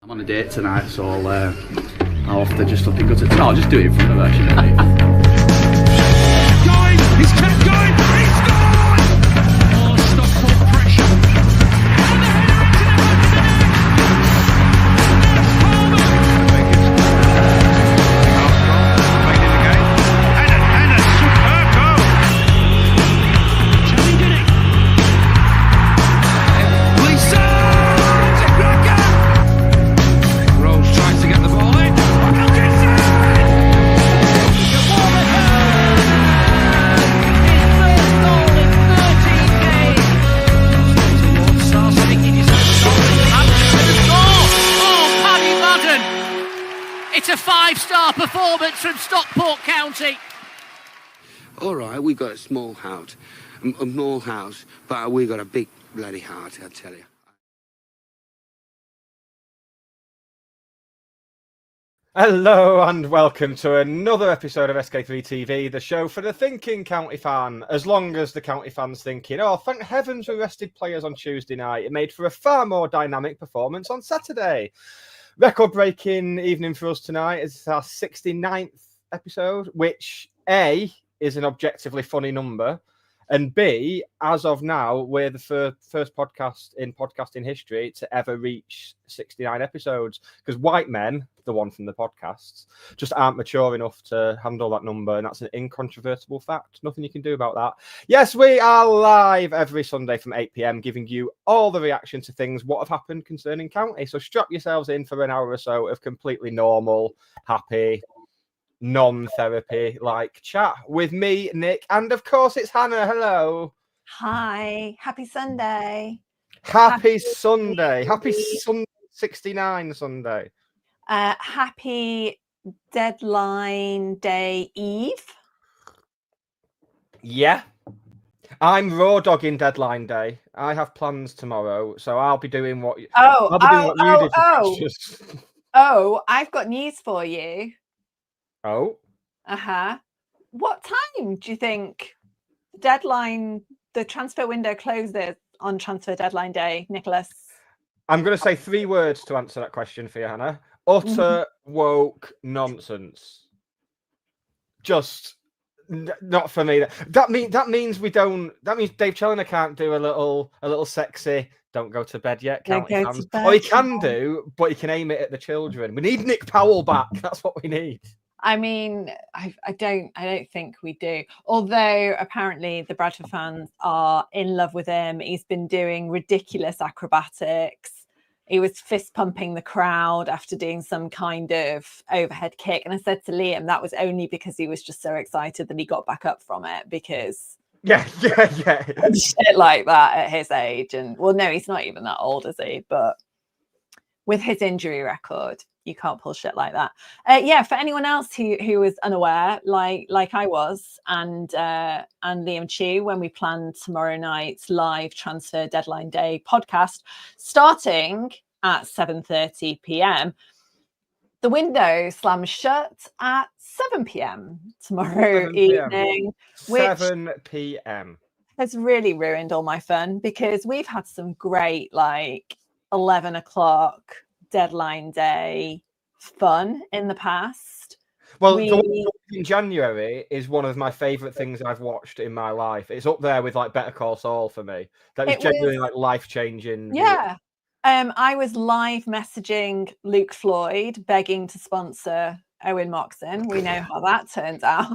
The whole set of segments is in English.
I'm on a date tonight, so I'll have to just look good. No, I'll just do it in front of her, shouldn't Going! He's kept going! He's gone! Oh, Stockport pressure. And the header into the superb goal. Chelsea did it. Lisa! Rose tries to get the ball in. Wilkinson! It's a 5-star performance from Stockport County. All right, we got a small house, but we got a big bloody heart, I tell you. Hello and welcome to another episode of SK3 TV, the show for the thinking county fan. As long as the county fan's thinking, oh, thank heavens we rested players on Tuesday night. It made for a far more dynamic performance on Saturday. Record-breaking evening for us tonight. It's our 69th episode, which A, is an objectively funny number, and B, as of now, we're the first podcast in podcasting history to ever reach 69 episodes, because white men, the one from the podcasts, just aren't mature enough to handle that number, and that's an incontrovertible fact. Nothing you can do about that. Yes, we are live every Sunday from 8 p.m, giving you all the reaction to things what have happened concerning county. So strap yourselves in for an hour or so of completely normal, happy, non-therapy like chat with me, Nick, and of course it's Hannah. Hello. Hi, happy Sunday. Happy Sunday. Happy 69 Sunday. Happy deadline day eve. Yeah. I'm raw dogging deadline day. I have plans tomorrow, so I'll be doing what you did. Oh, I've got news for you. Oh. What time do you think the transfer window closes on transfer deadline day, Nicholas? I'm going to say 3 words to answer that question for you, Hannah. Utter woke nonsense. Just not for me. That means we don't. That means Dave Challoner can't do a little sexy "don't go to bed yet" county fans. Or he can do, but he can aim it at the children. We need Nick Powell back. That's what we need. I mean, I don't think we do. Although apparently the Bradford fans are in love with him. He's been doing ridiculous acrobatics. He was fist pumping the crowd after doing some kind of overhead kick. And I said to Liam, that was only because he was just so excited that he got back up from it, because yeah. shit like that at his age. And well, no, he's not even that old, is he? But with his injury record, you can't pull shit like that. For anyone else who was unaware, like I was, and Liam Chew, when we planned tomorrow night's live transfer deadline day podcast, starting at 7:30 p.m, the window slams shut at 7 p.m. tomorrow evening. 7 p.m. has really ruined all my fun, because we've had some great 11 o'clock deadline day fun in the past. Well, the one in January is one of my favourite things I've watched in my life. It's up there with Better Call Saul for me. That was genuinely life-changing. Yeah. I was live messaging Luke Floyd begging to sponsor Owen Moxon. We know how that turns out.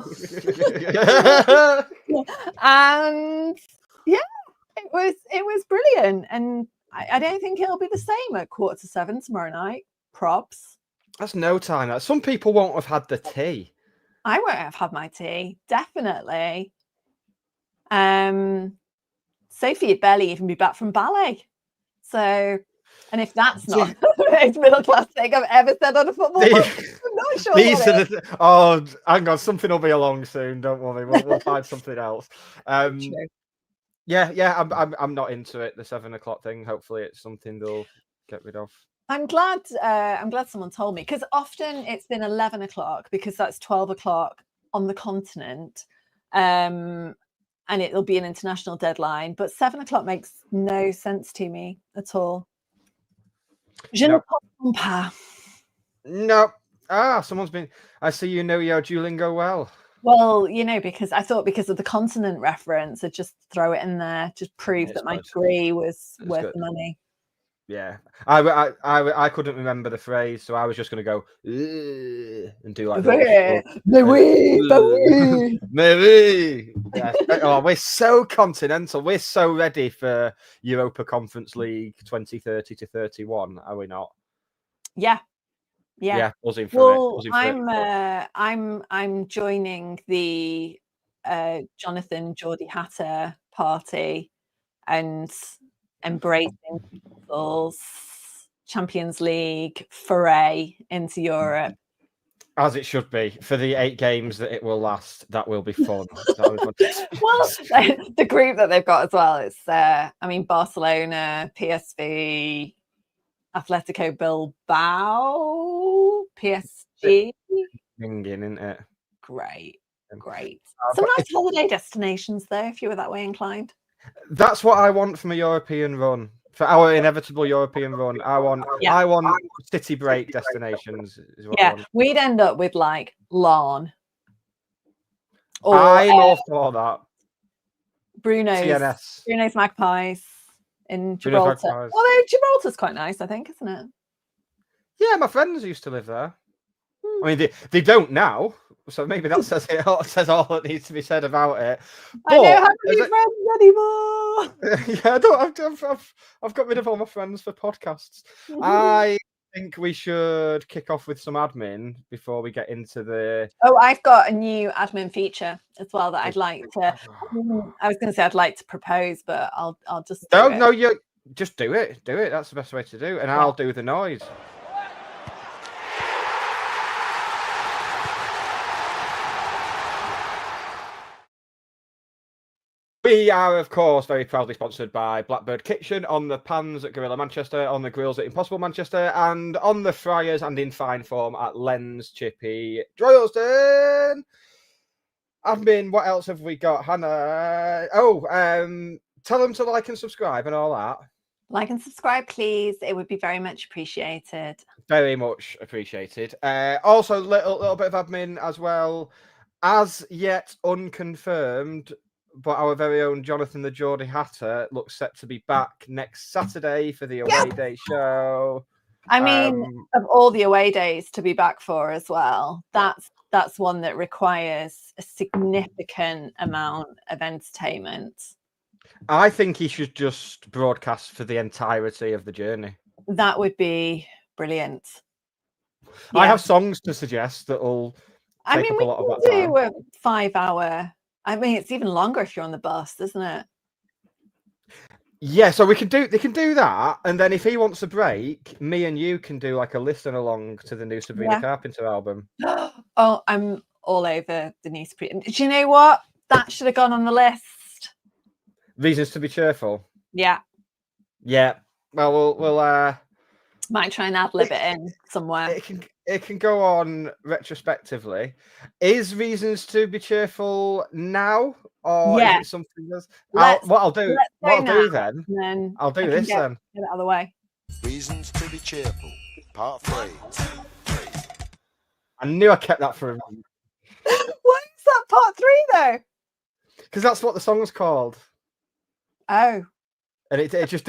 And yeah, it was brilliant. And I don't think it'll be the same at 6:45 tomorrow night. Props. That's no time. Some people won't have had the tea. I won't have had my tea. Definitely. Sophie would barely even be back from ballet. So, and if that's not the most middle class thing I've ever said on a football podcast, I'm not sure. Hang on, something will be along soon. Don't worry, we'll find something else. Yeah, I'm not into it. The 7 o'clock thing. Hopefully, it's something they'll get rid of. I'm glad someone told me, because often it's been 11 o'clock, because that's 12 o'clock on the continent, and it'll be an international deadline. But 7 o'clock makes no sense to me at all. Je ne Nope. comprends pas. Nope. Someone's been. I see you know your Duolingo well. Well, because I thought because of the continent reference, I'd just throw it in there, just prove It's that my good. degree was It's worth good. the money. Yeah, I couldn't remember the phrase, so I was just going to go and do like Oui, the Maybe. Yeah. Oh, we're so continental. We're so ready for Europa Conference League 2030 to 31. Are we not? Yeah. Buzzing for Well, it. Buzzing for it. I'm joining the Jonathan Geordie Hatter party and embracing people's Champions League foray into Europe. As it should be for the 8 games that it will last. That will be fun. Well, the group that they've got as well is, Barcelona, PSV, Atletico Bilbao, PSG. Ringing, isn't it? Great. Some nice holiday destinations there, if you were that way inclined. That's what I want from a European run. For our inevitable European run, I want city break destinations. Is what I want. We'd end up with like Larne. Or I'm all for that. Bruno's Magpies in Bruno's Gibraltar. Magpies. Although Gibraltar's quite nice, I think, isn't it? Yeah, my friends used to live there. I mean, they don't now, so maybe that says it all, says all that needs to be said about it. But, I don't have any friends anymore. Yeah, I don't. I've got rid of all my friends for podcasts. I think we should kick off with some admin before we get into the. Oh, I've got a new admin feature as well that I'd like to. I was going to say I'd like to propose, but I'll just. No, you just do it. Do it. That's the best way to do it, and I'll do the noise. We are, of course, very proudly sponsored by Blackbird Kitchen, on the pans at Gorilla Manchester, on the grills at Impossible Manchester, and on the fryers and in fine form at Lens Chippy Droylsden. Admin, what else have we got, Hannah? Tell them to like and subscribe and all that. Like and subscribe, please. It would be very much appreciated. Very much appreciated. Also, little bit of admin as well. As yet unconfirmed, but our very own Jonathan the Geordie Hatter looks set to be back next Saturday for the away day show. I mean, of all the away days to be back for as well, that's one that requires a significant amount of entertainment. I think he should just broadcast for the entirety of the journey. That would be brilliant. I have songs to suggest that will take up a lot of that time. Do a 5-hour. I mean, it's even longer if you're on the bus, isn't it? Yeah, so they can do that, and then if he wants a break, me and you can do like a listen along to the new Sabrina Carpenter album. Oh, I'm all over the new Sabrina. Do you know what? That should have gone on the list. Reasons to be cheerful. Yeah. Well, we'll might try and ad-lib it in somewhere. It can go on retrospectively. Is Reasons to be cheerful now, or is it something else? I'll do then. I'll do this then. Get it out of the way. Reasons to be cheerful, part 3. I knew I kept that for a minute. Why is that part 3 though? Because that's what the song's called. Oh. And it just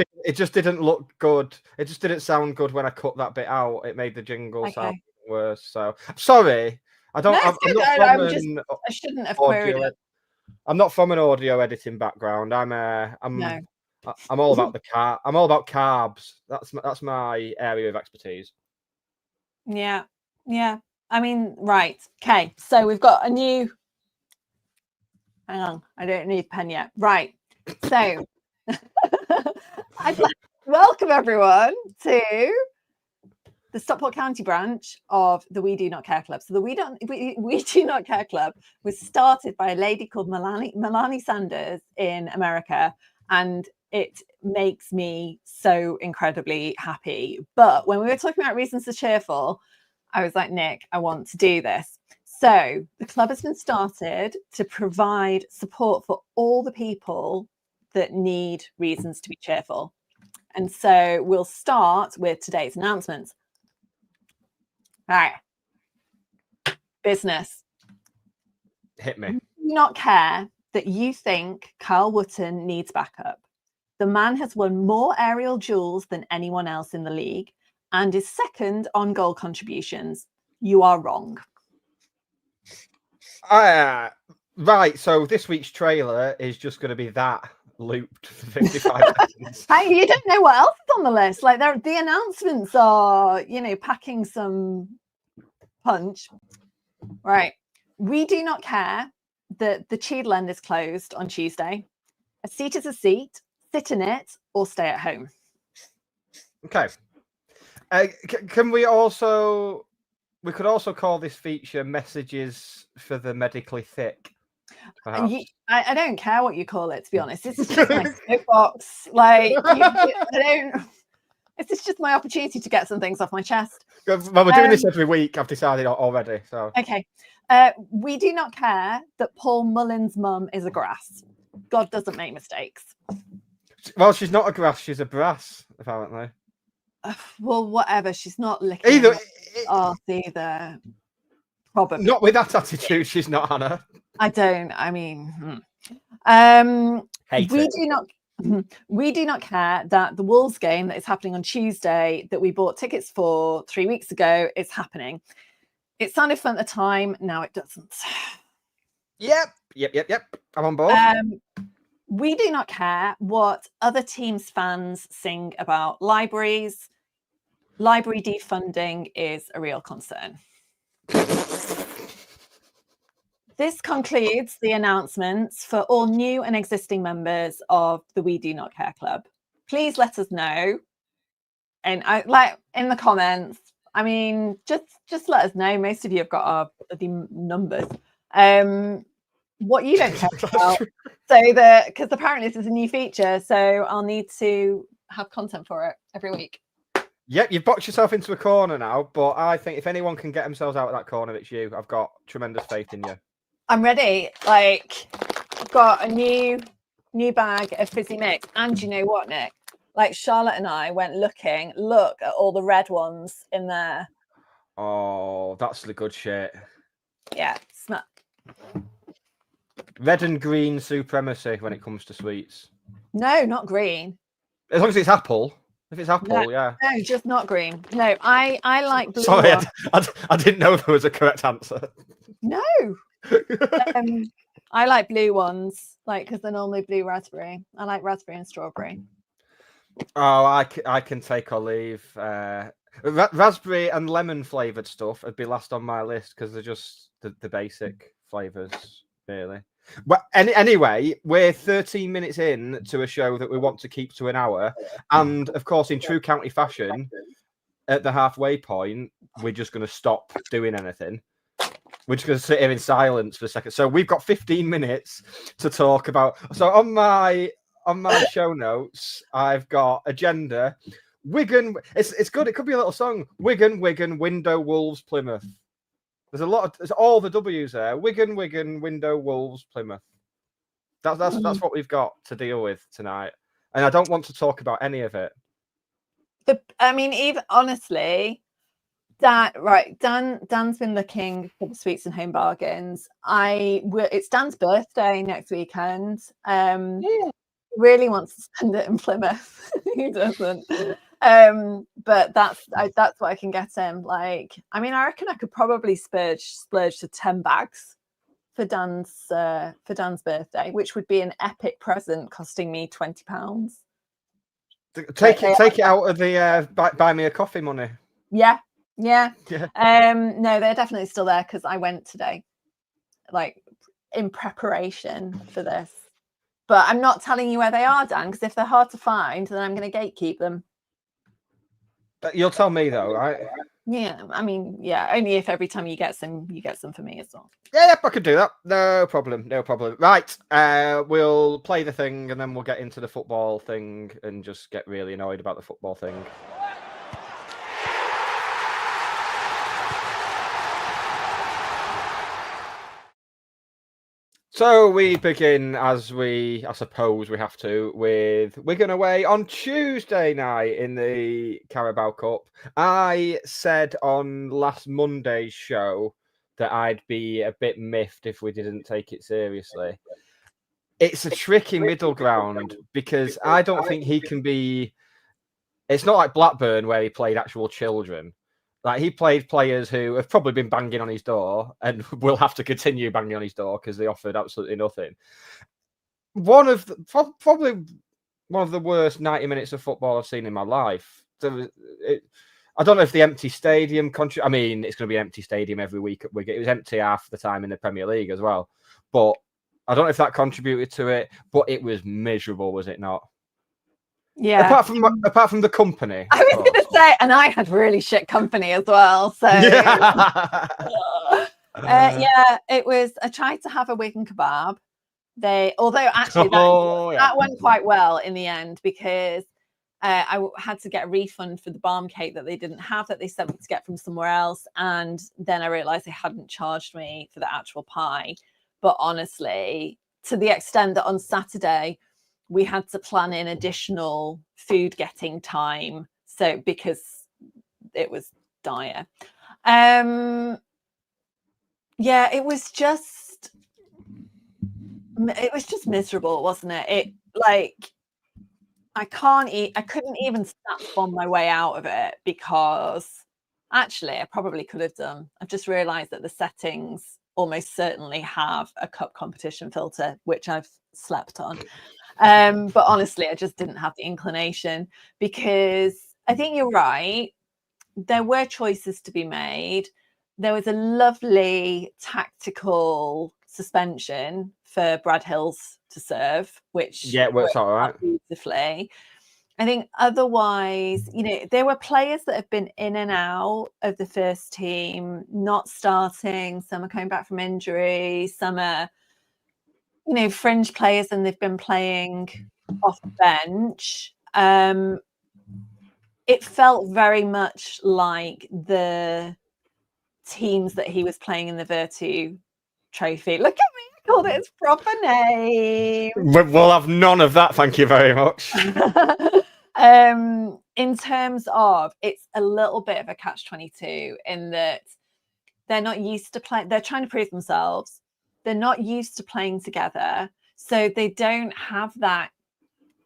didn't look good. It just didn't sound good when I cut that bit out. It made the jingle sound worse. So sorry. I shouldn't have queried it. I'm not from an audio editing background. I'm all about I'm all about carbs. That's my area of expertise. Yeah. I mean, right. Okay. So we've got a new. Hang on. I don't need a pen yet. Right. So. I'd like to welcome everyone to the Stockport County branch of the We Do Not Care Club. So the We Do Not Care Club was started by a lady called Melanie Sanders in America, and it makes me so incredibly happy. But when we were talking about reasons to cheerful, I was like, Nick, I want to do this. So the club has been started to provide support for all the people that need reasons to be cheerful. And so we'll start with today's announcements. All right. Business. Hit me. Do not care that you think Carl Wootton needs backup. The man has won more aerial duels than anyone else in the league and is second on goal contributions. You are wrong. Right, so this week's trailer is just going to be that looped for 55 seconds. Hey, you don't know what else is on the list. Like the announcements are, packing some punch. Right. We do not care that the Cheadle end is closed on Tuesday. A seat is a seat. Sit in it or stay at home. Okay. Can we also... We could also call this feature Messages for the Medically Thick. I don't care what you call it, to be honest. This is just my soapbox. Like, this is just my opportunity to get some things off my chest. Well, we're doing this every week, I've decided already. So okay. We do not care that Paul Mullen's mum is a grass. God doesn't make mistakes. Well, she's not a grass, she's a brass, apparently. Well, whatever. She's not licking arse either. Probably. Not with that attitude, she's not, Hannah. I don't. I mean, we do not care that the Wolves game that is happening on Tuesday that we bought tickets for 3 weeks ago is happening. It sounded fun at the time. Now it doesn't. Yep. I'm on board. We do not care what other teams' fans sing about libraries. Library defunding is a real concern. This concludes the announcements for all new and existing members of the We Do Not Care Club. Please let us know, and in the comments. I mean, just let us know. Most of you have got our bloody numbers. What you don't care about, because apparently this is a new feature, so I'll need to have content for it every week. Yep, you've boxed yourself into a corner now, but I think if anyone can get themselves out of that corner, it's you. I've got tremendous faith in you. I'm ready. Like, I've got a new bag of fizzy mix, and you know what, Nick? Like, Charlotte and I went look at all the red ones in there. Oh, that's the good shit. Yeah, snap. Red and green supremacy when it comes to sweets. No, not green. As long as it's apple. If it's apple, yeah. No, just not green. No, I like blue. Sorry, I didn't know there was a correct answer. No. I like blue ones, because they're normally blue raspberry. I like raspberry and strawberry. Oh, I can take or leave. Raspberry and lemon flavoured stuff would be last on my list because they're just the basic flavours, really. Well, anyway, we're 13 minutes in to a show that we want to keep to an hour. And, of course, in true county fashion, at the halfway point, we're just going to stop doing anything. We're just going to sit here in silence for a second. So we've got 15 minutes to talk about. So on my show notes, I've got agenda. Wigan. It's good. It could be a little song. Wigan, window, Wolves, Plymouth. There's all the W's there. Wigan, window, Wolves, Plymouth. That's what we've got to deal with tonight. And I don't want to talk about any of it. Even honestly, Dan's been looking for the sweets and home bargains. It's Dan's birthday next weekend. Really wants to spend it in Plymouth. He doesn't. But that's what I can get him. I reckon I could probably splurge to 10 bags for Dan's birthday, which would be an epic present costing me £20. Take it out of the buy me a coffee money. Yeah. No, they're definitely still there because I went today, in preparation for this. But I'm not telling you where they are, Dan, because if they're hard to find, then I'm going to gatekeep them. But you'll tell me though, right? Yeah, only if every time you get some for me as well. Yeah, I could do that. No problem. Right, we'll play the thing and then we'll get into the football thing and just get really annoyed about the football thing. So we begin, I suppose we have to, with Wigan away on Tuesday night in the Carabao Cup. I said on last Monday's show that I'd be a bit miffed if we didn't take it seriously. It's a tricky middle ground because I don't think he can be... It's not like Blackburn where he played actual children. Like, he played players who have probably been banging on his door and will have to continue banging on his door because they offered absolutely nothing. Probably one of the worst 90 minutes of football I've seen in my life. I don't know if the empty stadium... I mean, it's going to be an empty stadium every week at Wigan. It was empty half the time in the Premier League as well. But I don't know if that contributed to it, but it was miserable, was it not? Yeah. Apart from the company. I was going to say, and I had really shit company as well. So Yeah. yeah, it was. I tried to have a Wigan kebab. Although actually that went quite well in the end because I had to get a refund for the barm cake that they didn't have that they sent me to get from somewhere else, and then I realised they hadn't charged me for the actual pie. But honestly, to the extent that on Saturday we had to plan in additional food getting time, so because it was dire. Yeah, it was just miserable, wasn't it? I couldn't even snap on my way out of it because actually I probably could have done. I've just realised that the settings almost certainly have a cup competition filter, which I've slept on. But honestly, I just didn't have the inclination because I think you're right. There were choices to be made. There was a lovely tactical suspension for Brad Hills to serve, which it works all right beautifully. I think otherwise, there were players that have been in and out of the first team, not starting. Some are coming back from injury. Some are, fringe players, and they've been playing off the bench. It felt very much like the teams that he was playing in the Virtue Trophy. Look at me, I called it its proper name. We'll have none of that, thank you very much. In terms of, it's a little bit of a catch-22 in that they're not used to playing. They're trying to prove themselves. They're not used to playing together, so they don't have that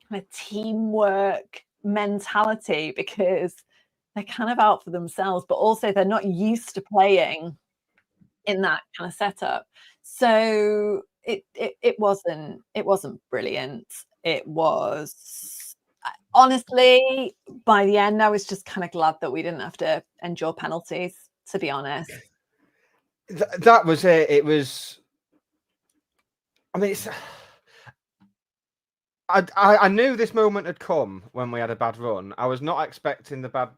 kind of teamwork mentality because they're kind of out for themselves, but also they're not used to playing in that kind of setup. So it wasn't brilliant. It was, honestly, by the end, I was just kind of glad that we didn't have to endure penalties, to be honest. That was it. It was, I mean, I knew this moment had come when we had a bad run. I was not expecting the bad.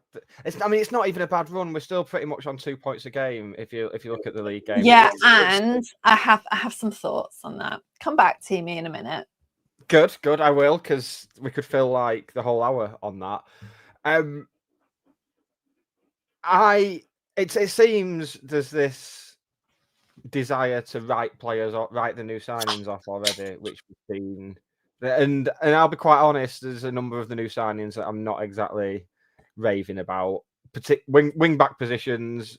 It's not even a bad run. We're still pretty much on 2 points a game if you look at the league game. Yeah, and I have some thoughts on that. Come back to me in a minute. Good. I will, because we could fill like the whole hour on that. It seems there's this desire to write the new signings off already, which we've seen. And I'll be quite honest, there's a number of the new signings that I'm not exactly raving about. Wing back positions,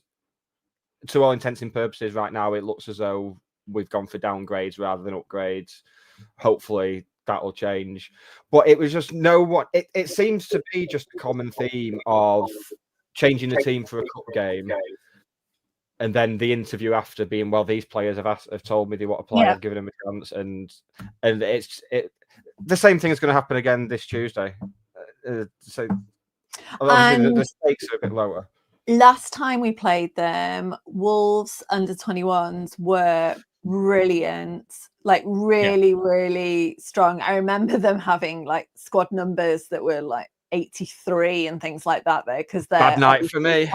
to all intents and purposes, right now it looks as though we've gone for downgrades rather than upgrades. Hopefully that'll change. But it was just it seems to be just a common theme of changing the team for a cup game. And then the interview after being, well, these players have told me they want to play. I've given them a chance, and it's the same thing is going to happen again this Tuesday. So the stakes are a bit lower. Last time we played them, Wolves under-21s were brilliant, like really strong. I remember them having like squad numbers that were like 83 and things like that there, because they're bad night for me.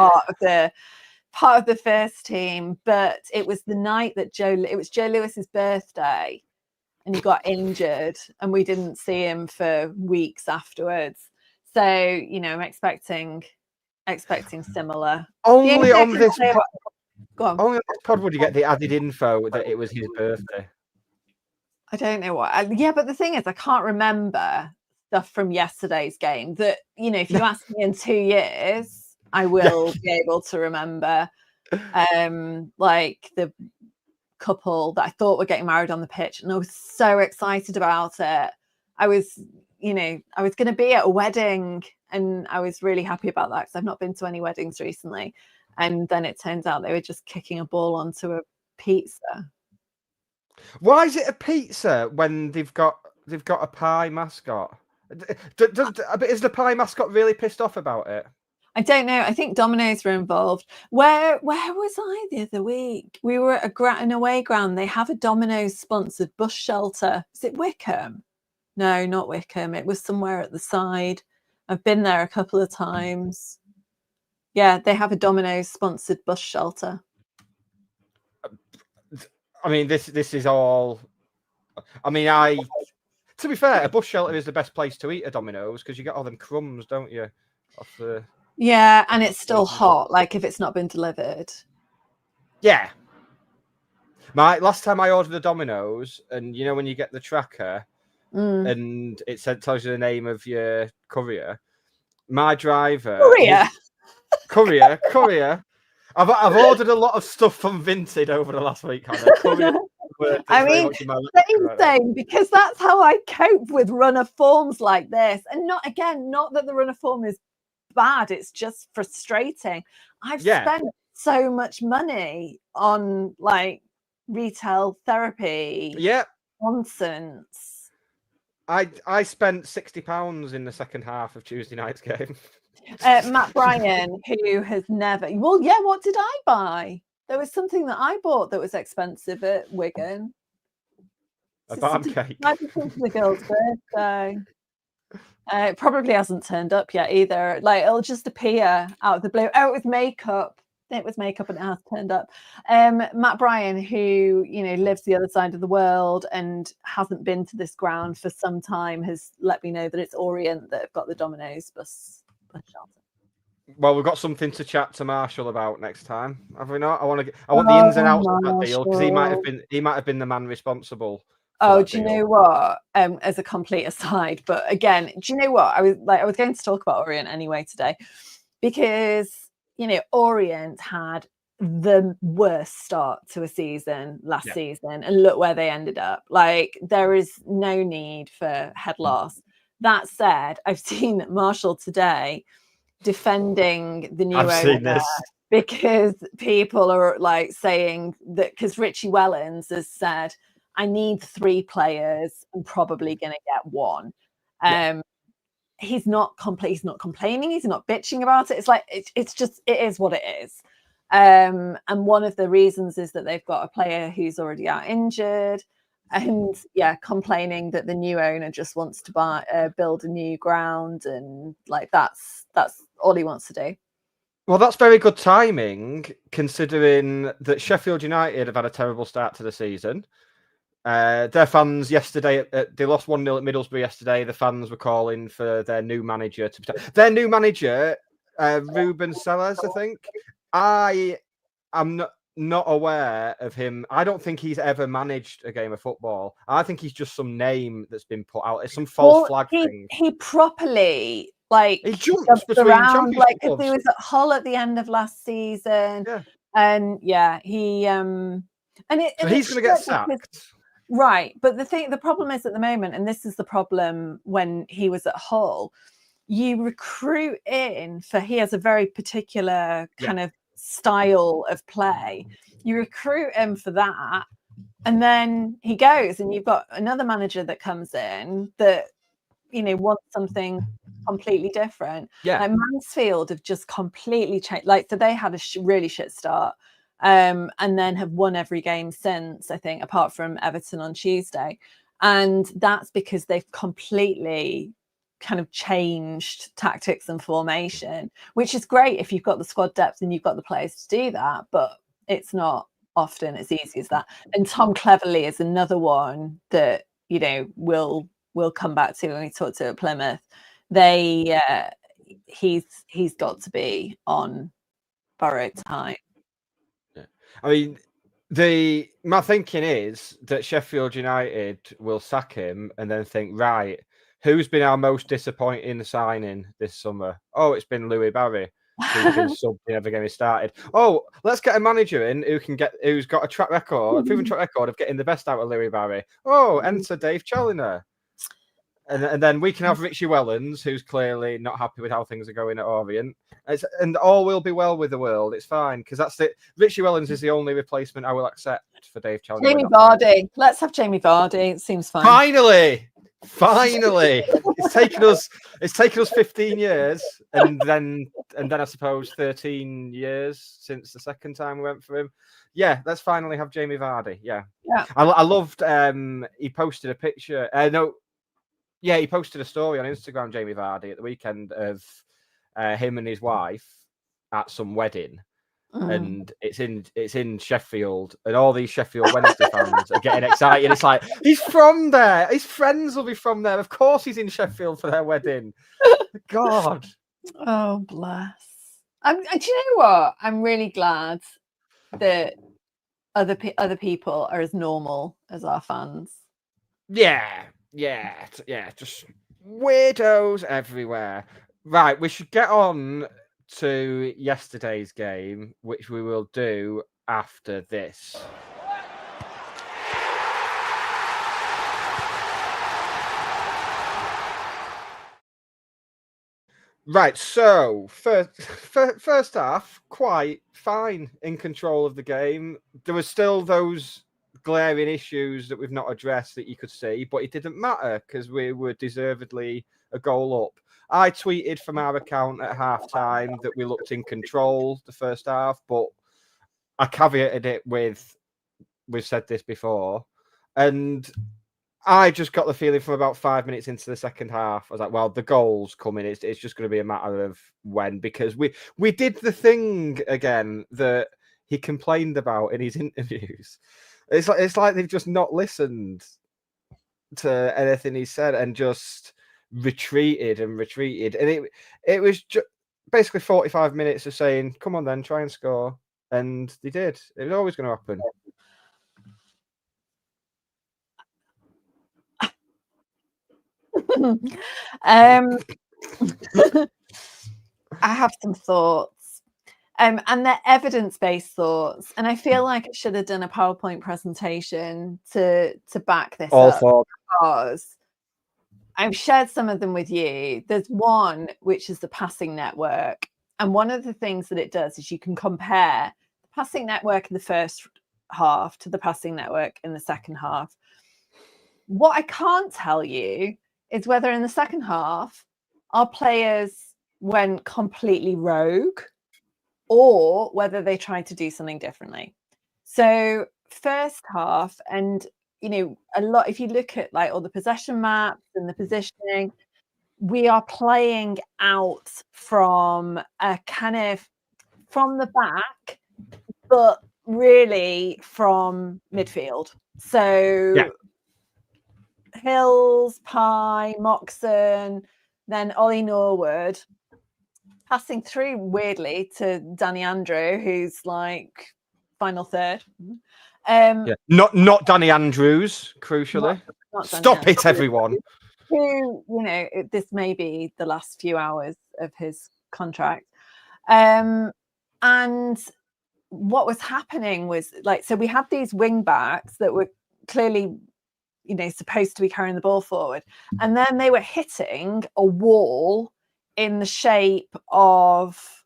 Part of the first team, but it was the night that it was Joe Lewis's birthday and he got injured and we didn't see him for weeks afterwards. So, I'm expecting similar. Only on this pod would you get the added info that it was his birthday. I don't know what. Yeah, but the thing is, I can't remember stuff from yesterday's game that, you know, if you ask me in 2 years, I will be able to remember. Like the couple that I thought were getting married on the pitch, and I was so excited about it. I was going to be at a wedding, and I was really happy about that because I've not been to any weddings recently. And then it turns out they were just kicking a ball onto a pizza. Why is it a pizza when they've got a pie mascot? Is the pie mascot really pissed off about it? I don't know. I think Domino's were involved. Where was I the other week? We were at an away ground. They have a Domino's sponsored bus shelter. Is it Wickham? No, not Wickham. It was somewhere at the side. I've been there a couple of times. Yeah, they have a Domino's sponsored bus shelter. I mean, this is all. I mean, to be fair, a bus shelter is the best place to eat a Domino's because you get all them crumbs, don't you? Off the. Yeah, and it's still hot. Like if it's not been delivered. Yeah. Last time I ordered a Domino's, and you know when you get the tracker, and it tells you the name of your courier. My driver. Courier. I've ordered a lot of stuff from Vinted over the last week. I mean, same, because that's how I cope with runner forms like this. And not that the runner form is bad, it's just frustrating. I've spent so much money on like retail therapy. Yeah. Nonsense. I spent £60 in the second half of Tuesday night's game. Matt Bryan, who has never... Well, yeah, what did I buy? There was something that I bought that was expensive at Wigan. A barn cake. Might be for the girl's birthday. It probably hasn't turned up yet either. Like, it'll just appear out of the blue. Oh, it was makeup. It was makeup and it has turned up. Matt Bryan, who, you know, lives the other side of the world and hasn't been to this ground for some time, has let me know that it's Orient that have got the Domino's bus shelter. Well, we've got something to chat to Marshall about next time, have we not? I want the ins and outs of that deal because he might have been the man responsible. Oh, do you know what? As a complete aside, but again, do you know what? I was going to talk about Orient anyway today because, you know, Orient had the worst start to a season last season, and look where they ended up. Like, there is no need for head loss. That said, I've seen Marshall today defending the new owner because people are like saying that because Richie Wellens has said, I need 3 players. I'm probably going to get 1. He's not complaining. He's not bitching about it. It's like, it's just, it is what it is. And one of the reasons is that they've got a player who's already out injured, and complaining that the new owner just wants to build a new ground, and like that's all he wants to do. Well, that's very good timing considering that Sheffield United have had a terrible start to the season. Their fans yesterday, they lost 1-0 at Middlesbrough yesterday. The fans were calling for their new manager to protect their new manager, Ruben Sellers, I think. I am not aware of him. I don't think he's ever managed a game of football. I think he's just some name that's been put out. It's some false flag thing. He properly he jumps between around, like, clubs. he was at Hull at the end of last season. Yeah. And he so he's going to get sacked. Right. But the problem is at the moment, and this is the problem when he was at Hull, you recruit he has a very particular kind of style of play. You recruit him for that, and then he goes, and you've got another manager that comes in that, you know, wants something completely different. Like Mansfield have just completely changed. Like, so they had a really shit start. And then have won every game since, I think, apart from Everton on Tuesday. And that's because they've completely kind of changed tactics and formation, which is great if you've got the squad depth and you've got the players to do that, but it's not often as easy as that. And Tom Cleverley is another one that, you know, we'll come back to when we talk to at Plymouth. He's got to be on borrowed time. I mean, My thinking is that Sheffield United will sack him and then think, right, who's been our most disappointing signing this summer? Oh, it's been Louis Barry, who's been subbed never getting started. Oh, let's get a manager in who's got a proven track record of getting the best out of Louis Barry. Oh, enter Dave Challoner. And then we can have Richie Wellens, who's clearly not happy with how things are going at Orient. And all will be well with the world. It's fine, because that's it. Richie Wellens is the only replacement I will accept for Dave Challoner. Jamie Vardy. Let's have Jamie Vardy. It seems fine. Finally! It's taken us 15 years, and then I suppose 13 years since the second time we went for him. Yeah, let's finally have Jamie Vardy. Yeah. I loved. He posted a picture. He posted a story on Instagram, Jamie Vardy, at the weekend of him and his wife at some wedding. And it's in Sheffield, and all these Sheffield Wednesday fans are getting excited. It's like, he's from there. His friends will be from there. Of course he's in Sheffield for their wedding. God. Oh, bless. Do you know what? I'm really glad that other people are as normal as our fans. Yeah. Just weirdos everywhere. Right, we should get on to yesterday's game, which we will do after this. Right, so first half, quite fine, in control of the game. There were still those glaring issues that we've not addressed that you could see, but it didn't matter because we were deservedly a goal up. I tweeted from our account at halftime that we looked in control the first half, but I caveated it with, we've said this before, and I just got the feeling from about 5 minutes into the second half, I was like, well, the goal's coming. It's just going to be a matter of when, because we did the thing again that he complained about in his interviews. It's like they've just not listened to anything he said and just retreated. And it was basically 45 minutes of saying, come on then, try and score. And they did. It was always going to happen. I have some thoughts, and they're evidence-based thoughts, and I feel like I should have done a PowerPoint presentation to back this up, because I've shared some of them with you. There's one which is the passing network, and one of the things that it does is you can compare the passing network in the first half to the passing network in the second half. What I can't tell you is whether in the second half our players went completely rogue or whether they tried to do something differently. So first half, and a lot, if you look at like all the possession maps and the positioning, we are playing out from a kind of from the back, but really from midfield. So Hills, Pye, Moxon, then Ollie Norwood, passing through weirdly to Danny Andrew, who's like final third. Not Danny Andrews, crucially. Not Stop it, everyone. Who, this may be the last few hours of his contract. And what was happening was so we had these wing backs that were clearly supposed to be carrying the ball forward, and then they were hitting a wall in the shape of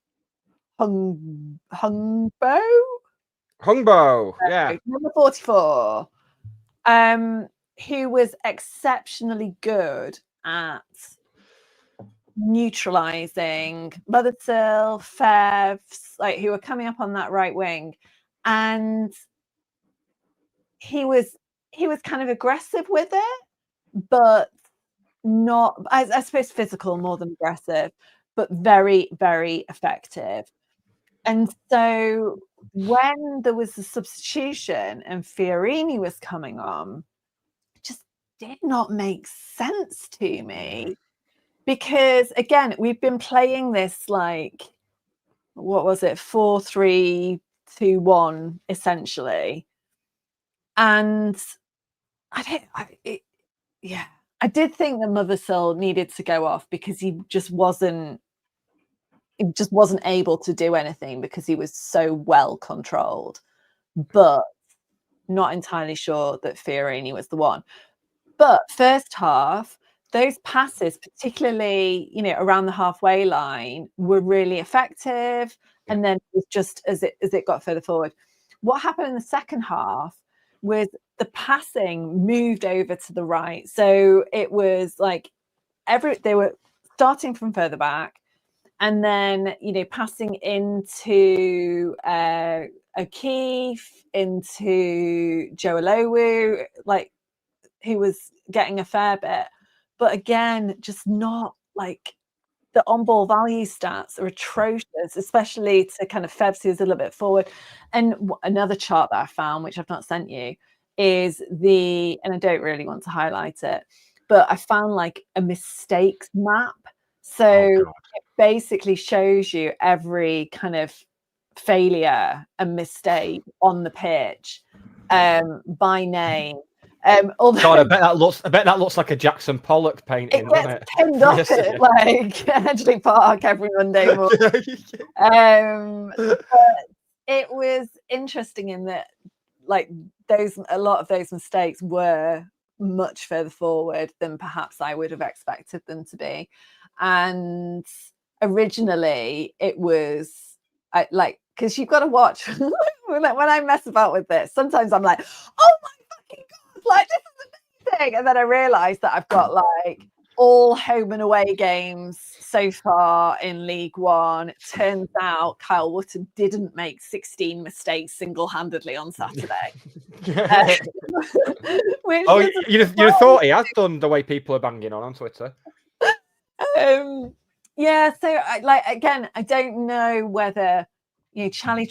Hungbo, yeah, number 44, who was exceptionally good at neutralizing Mothersill, Fevs, who were coming up on that right wing, and he was kind of aggressive with it, but not, I suppose, physical more than aggressive, but very, very effective. And so when there was a substitution and Fiorini was coming on, it just did not make sense to me, because again, we've been playing this what was it, 4-3-2-1 essentially And I did think that Mothersall needed to go off because he just wasn't able to do anything because he was so well controlled. But not entirely sure that Fiorini was the one. But first half, those passes, particularly, around the halfway line, were really effective. And then it was just as it got further forward. What happened in the second half was the passing moved over to the right. So it was like they were starting from further back, and then passing into O'Keefe, into Joe Olowu, like, who was getting a fair bit, but again, just not like the on-ball value stats are atrocious, especially to kind of Febs, who's a little bit forward. And another chart that I found, which I've not sent you, is and I don't really want to highlight it, but I found like a mistakes map. So it basically shows you every kind of failure and mistake on the pitch by name. God, I bet that looks like a Jackson Pollock painting, doesn't it? Pinned up at like Hedgley Park every Monday morning. But it was interesting in that, like, a lot of those mistakes were much further forward than perhaps I would have expected them to be. And originally, it was because you've got to watch when I mess about with this. Sometimes I'm like, oh my fucking god, like, this is amazing, and then I realise that I've got like all home and away games so far in League One. It turns out Kyle Wootton didn't make 16 mistakes single-handedly on Saturday. You'd have thought he had done, the way people are banging on Twitter. So again, I don't know whether Charlie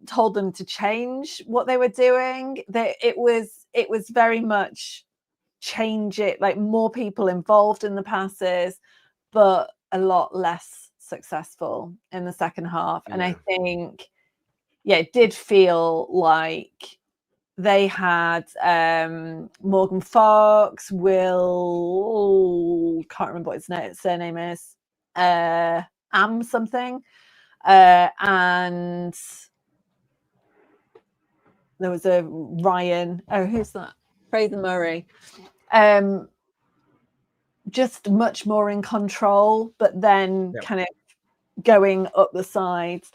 told them to change what they were doing. That it was very much change it, like more people involved in the passes, but a lot less successful in the second half. And I think, it did feel like they had Morgan Fox, can't remember what his surname is, something, and there was a Ryan. Oh, who's that? Fraser Murray. Just much more in control, but then kind of going up the sides.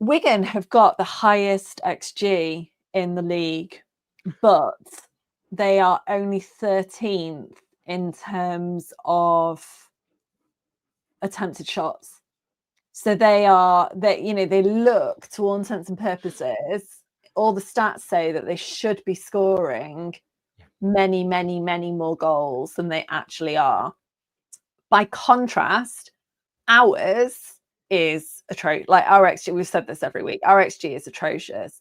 Wigan have got the highest XG in the league, but they are only 13th in terms of attempted shots. So they look, to all intents and purposes, all the stats say that they should be scoring many, many, many more goals than they actually are. By contrast, ours is atrocious. Like, our XG, we've said this every week, our XG is atrocious.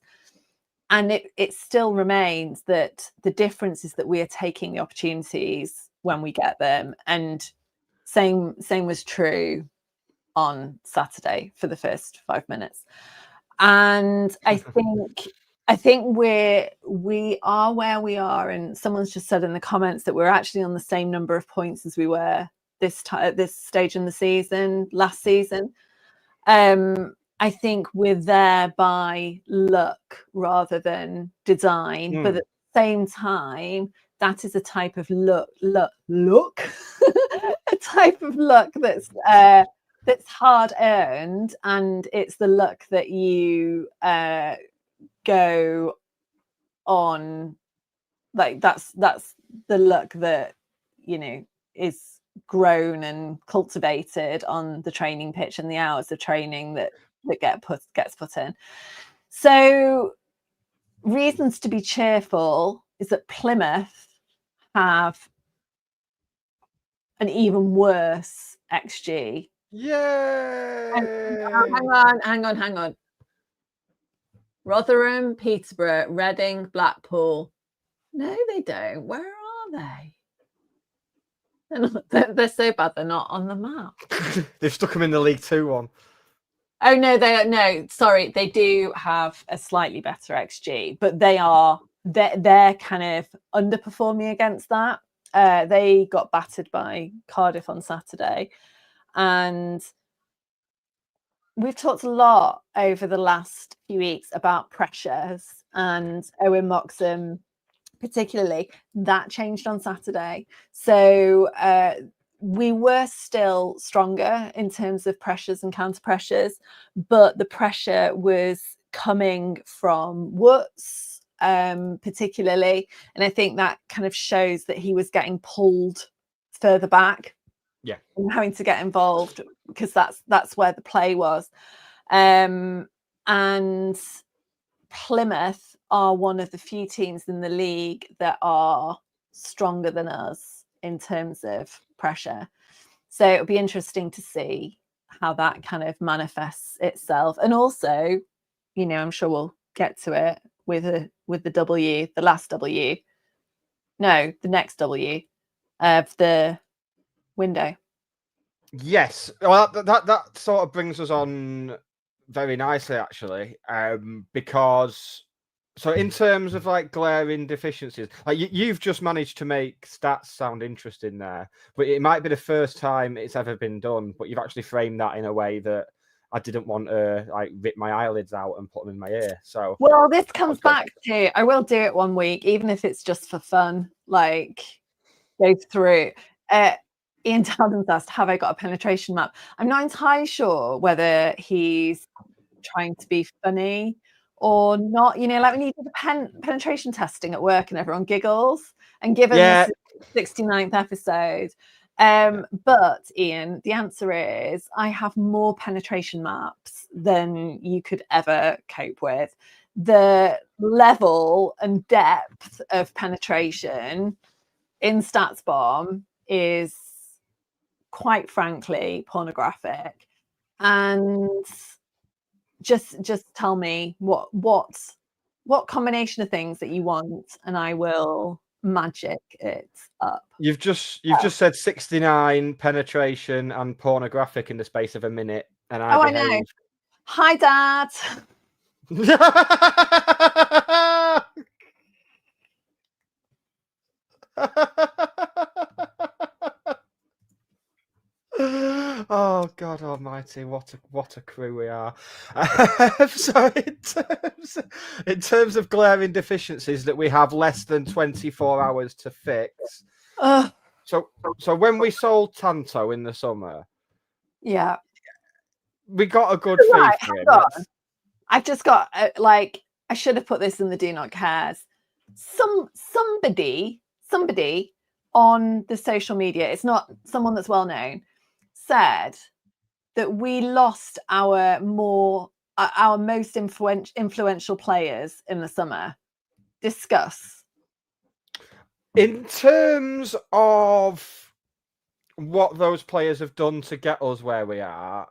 And it still remains that the difference is that we are taking the opportunities when we get them. And same was true on Saturday for the first 5 minutes. And I think we are where we are, and someone's just said in the comments that we're actually on the same number of points as we were at this stage in the season last season. I think we're there by luck rather than design, but at the same time, that is a type of luck, a type of luck that's hard earned, and it's the luck that you go on, like that's the luck that is grown and cultivated on the training pitch and the hours of training that gets put in. So reasons to be cheerful is that Plymouth have an even worse XG. Yay! Hang on. Rotherham, Peterborough, Reading, Blackpool. No, they don't. Where are they? They're so bad they're not on the map. They've stuck them in the League 2 one. Oh no, no. Sorry, they do have a slightly better XG, but they're kind of underperforming against that. They got battered by Cardiff on Saturday, and we've talked a lot over the last few weeks about pressures and Owen Moxham, particularly. That changed on Saturday. So we were still stronger in terms of pressures and counter pressures, but the pressure was coming from Woods, particularly. And I think that kind of shows that he was getting pulled further back. Yeah. And having to get involved, because that's where the play was. And Plymouth are one of the few teams in the league that are stronger than us in terms of pressure. So it'll be interesting to see how that kind of manifests itself. And also, you know, I'm sure we'll get to it with the W, the last W. No, the next W of the window. Yes, well, that sort of brings us on very nicely, actually, because so in terms of like glaring deficiencies, like you've just managed to make stats sound interesting there, but it might be the first time it's ever been done. But you've actually framed that in a way that I didn't want to like rip my eyelids out and put them in my ear. So well, this comes back to I will do it one week, even if it's just for fun. Like go through. Ian Townsend's asked, have I got a penetration map? I'm not entirely sure whether he's trying to be funny or not. You know, like when you do the penetration testing at work and everyone giggles. And given this is the 69th episode, but Ian, the answer is I have more penetration maps than you could ever cope with. The level and depth of penetration in StatsBomb is quite frankly pornographic. And just tell me what combination of things that you want and I will magic it up. You've just said 69 penetration and pornographic in the space of a minute, and I know. Hi, Dad. Oh God Almighty! What a crew we are. So in terms of glaring deficiencies that we have less than 24 hours to fix. So when we sold Tanto in the summer, yeah, we got a good fee for him. I've just got like I should have put this in the do not cares. Somebody on the social media, it's not someone that's well known, said that we lost our most influential players in the summer. Discuss. In terms of what those players have done to get us where we are,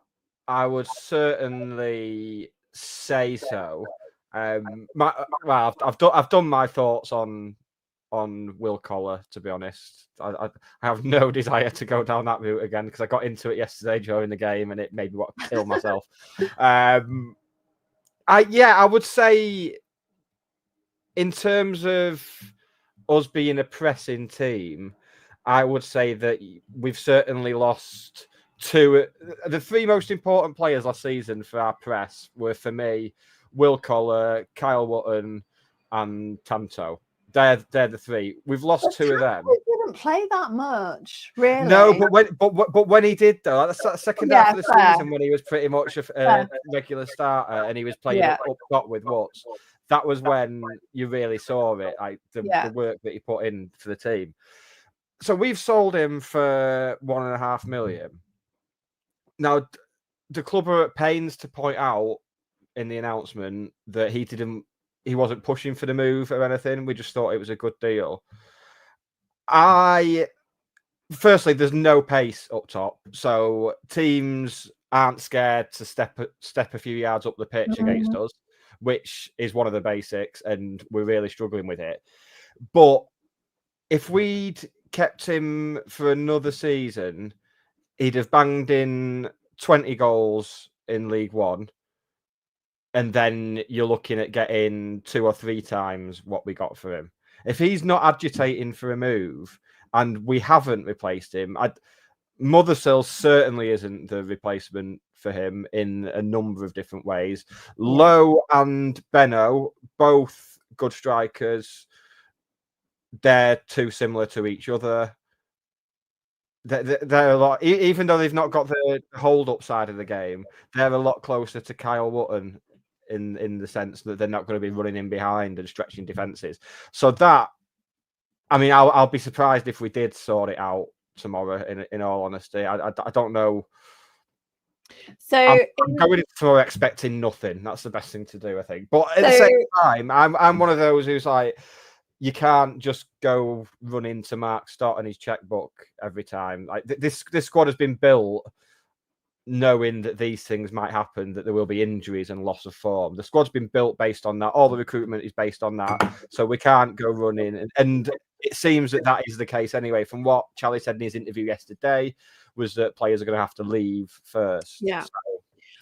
I would certainly say so. I've done my thoughts on Will Collar, to be honest. I have no desire to go down that route again because I got into it yesterday during the game and it made me want to kill myself. I would say in terms of us being a pressing team, I would say that we've certainly lost the three most important players last season for our press were, for me, Will Collar, Kyle Wootton, and Tanto. They're the three. We've lost two of them. He didn't play that much, really. No, but when he did though, that's that second half of the season when he was pretty much a regular starter and he was playing up top with Woods. That was when you really saw it, like the work that he put in for the team. So we've sold him for $1.5 million. Now, the club are at pains to point out in the announcement that he wasn't pushing for the move or anything. We just thought it was a good deal. Firstly, there's no pace up top, so teams aren't scared to step a few yards up the pitch against us, which is one of the basics, and we're really struggling with it. But if we'd kept him for another season, he'd have banged in 20 goals in League One, and then you're looking at getting 2 or 3 times what we got for him. If he's not agitating for a move, and we haven't replaced him, Mothersill certainly isn't the replacement for him in a number of different ways. Lowe and Benno, both good strikers. They're too similar to each other. They're a lot, even though they've not got the hold-up side of the game, they're a lot closer to Kyle Wotton in the sense that they're not going to be running in behind and stretching defences. So that, I mean, I'll be surprised if we did sort it out tomorrow, in all honesty. I don't know. So I'm going for expecting nothing. That's the best thing to do, I think. But at the same time, I'm one of those who's like, you can't just go run into Mark Stott and his checkbook every time. Like this squad has been built knowing that these things might happen, that there will be injuries and loss of form. The squad's been built based on that. All the recruitment is based on that. So we can't go running. And it seems that is the case anyway. From what Charlie said in his interview yesterday, was that players are going to have to leave first. Yeah. So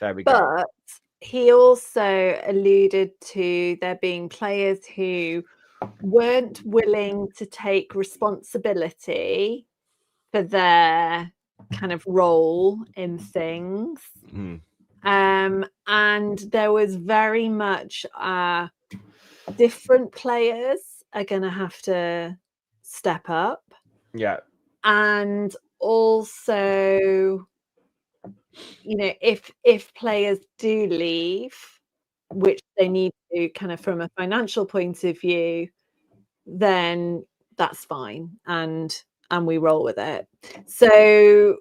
there we go. But he also alluded to there being players who weren't willing to take responsibility for their kind of role in things. And there was very much different players are going to have to step up. Yeah. And also, you know, if players do leave, which they need to kind of from a financial point of view, then that's fine, and we roll with it. So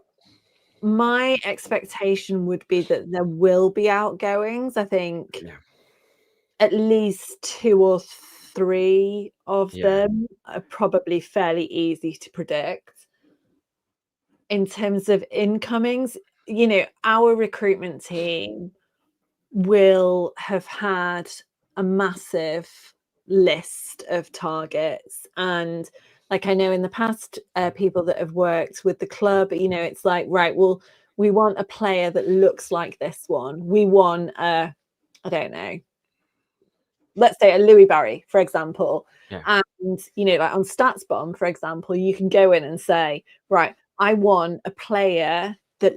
my expectation would be that there will be outgoings. I think at least 2 or 3 of them are probably fairly easy to predict. In terms of incomings, you know, our recruitment team will have had a massive list of targets, and like I know in the past, people that have worked with the club, you know, it's like, right, well, we want a player that looks like this one. We want I don't know, let's say a Louis Barry, for example. And you know, like on StatsBomb, for example, you can go in and say, right, I want a player that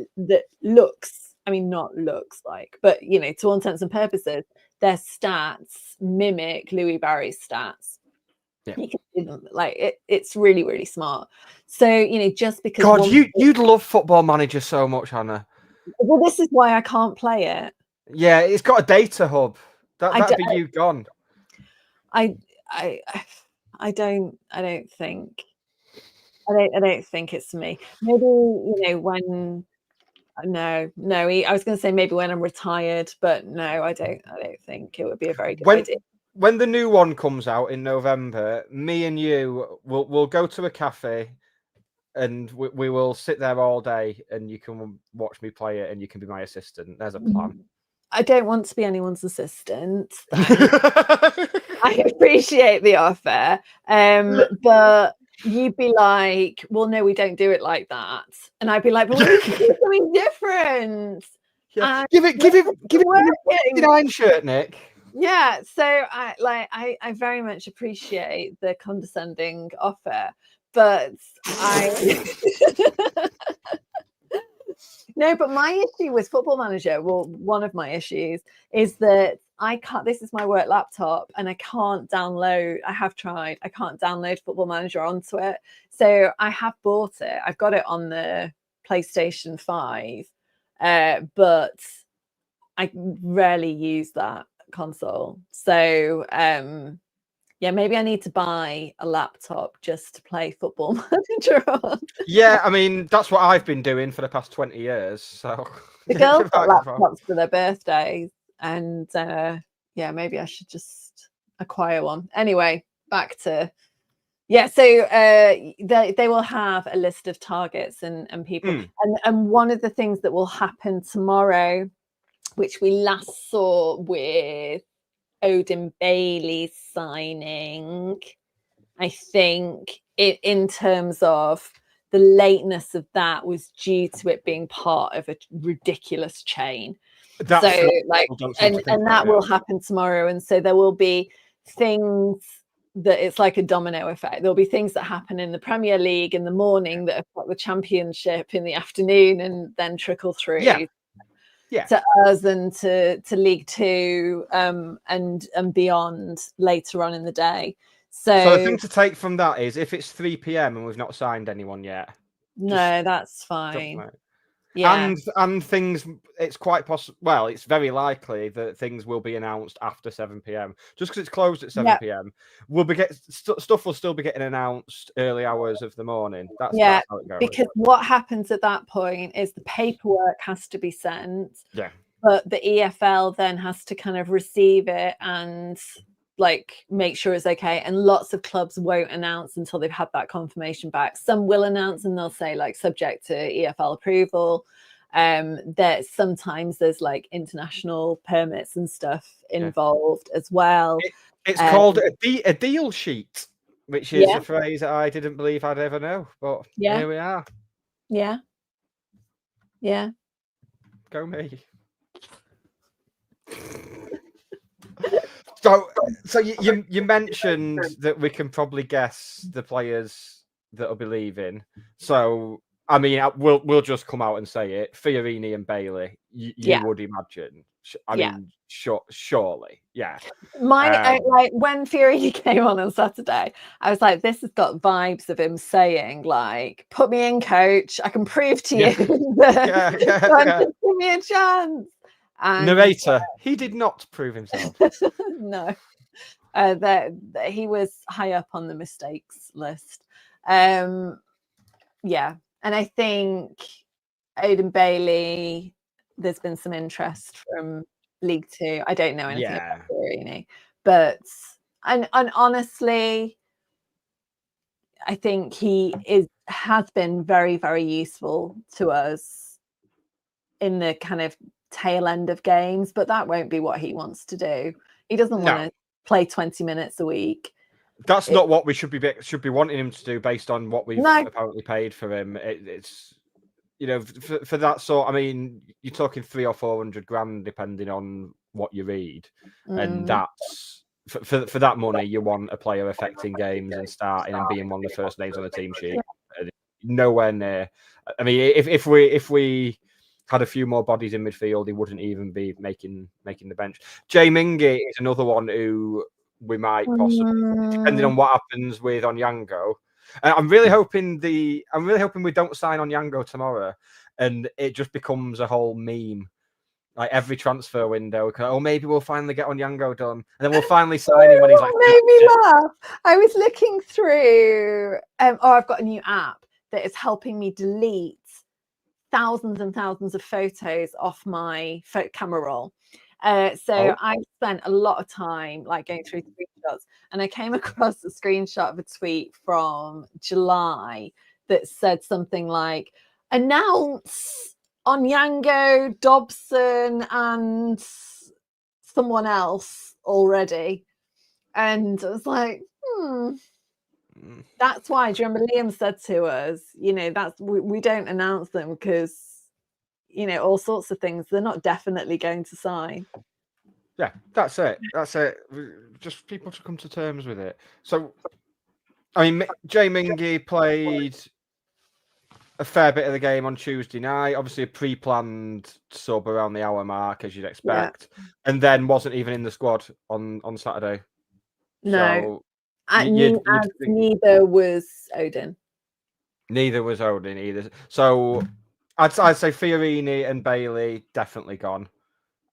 looks, I mean, not looks like, but you know, to all intents and purposes, their stats mimic Louis Barry's stats. You can do them, like it's really, really smart. So, you know, just because you'd love Football Manager so much, Hannah. Well, this is why I can't play it. Yeah, it's got a data hub. That'd be you gone. I don't think it's me. Maybe, you know, when I was going to say maybe when I'm retired, but no, I don't think it would be a very good idea. When the new one comes out in November, me and you will go to a cafe and we will sit there all day and you can watch me play it and you can be my assistant. There's a plan. I don't want to be anyone's assistant. I appreciate the offer. But you'd be like, well, no, we don't do it like that. And I'd be like, well, we can do something different. Yeah. Give it 59 shirt, Nick. Yeah, so I very much appreciate the condescending offer, but no, but my issue with Football Manager, well, one of my issues is that I can't, this is my work laptop and I can't download Football Manager onto it. So I have bought it. I've got it on the PlayStation 5, but I rarely use that console. So yeah, maybe I need to buy a laptop just to play Football Manager on. Yeah, I mean, that's what I've been doing for the past 20 years. So the girls got laptops for their birthdays, and yeah, maybe I should just acquire one. Anyway, back to so they will have a list of targets and people, and one of the things that will happen tomorrow, which we last saw with Odin Bailey's signing, I think in terms of the lateness of that was due to it being part of a ridiculous chain. That's so what like, people don't seem to and think that about, will yeah. happen tomorrow, and so there will be things that it's like a domino effect. There'll be things that happen in the Premier League in the morning that affect the Championship in the afternoon, and then trickle through Yeah. to us and to League Two, and beyond later on in the day. So the So thing to take from that is, if it's 3 p.m. and we've not signed anyone yet, no, that's drop fine. them out. Yeah, And things, it's quite possible. Well, it's very likely that things will be announced after 7 p.m. Just because it's closed at 7 p.m. We'll be stuff will still be getting announced early hours of the morning. That's how it goes. because what happens at that point is the paperwork has to be sent. Yeah. But the EFL then has to kind of receive it and like make sure it's okay. And lots of clubs won't announce until they've had that confirmation back. Some will announce and they'll say like subject to EFL approval. Sometimes there's like international permits and stuff involved as well. It's called a deal sheet, which is a phrase that I didn't believe I'd ever know. But here we are. Yeah. Go me. So you mentioned that we can probably guess the players that'll be leaving. So I mean, we'll just come out and say it. Fiorini and Bailey. You would imagine. I mean, surely, yeah. Like when Fiorini came on Saturday, I was like, this has got vibes of him saying, like, put me in, coach. I can prove to you that give me a chance. And narrator, he did not prove himself. No. That he was high up on the mistakes list. And I think Aidan Bailey, there's been some interest from League Two. I don't know anything about Fiorini, but and honestly, I think he has been very, very useful to us in the kind of tail end of games, but that won't be what he wants to do. He doesn't want to play 20 minutes a week. That's not what we should be wanting him to do based on what we've apparently paid for him. It's for that sort. I mean, you're talking 300 or 400 grand depending on what you read, and that's for that money. You want a player affecting games and starting and being one of the first names on the team sheet. Nowhere near. I mean, if we had a few more bodies in midfield, he wouldn't even be making the bench. Jay Mingy is another one who we might possibly, depending on what happens with Onyango. I'm really hoping we don't sign Onyango tomorrow, and it just becomes a whole meme. Like every transfer window, maybe we'll finally get Onyango done, and then we'll finally sign him when he's like. Made me laugh. I was looking through. I've got a new app that is helping me delete thousands and thousands of photos off my camera roll. I spent a lot of time like going through screenshots, and I came across a screenshot of a tweet from July that said something like, announce Onyango, Dobson and someone else already. And I was like, that's why. Do you remember Liam said to us, that's we don't announce them because all sorts of things they're not definitely going to sign. Yeah, that's it. Just people to come to terms with it. So, I mean, Jay Mingy played a fair bit of the game on Tuesday night. Obviously, a pre-planned sub around the hour mark, as you'd expect, and then wasn't even in the squad on Saturday. No, so neither was Odin. Neither was Odin either. So I'd say Fiorini and Bailey definitely gone.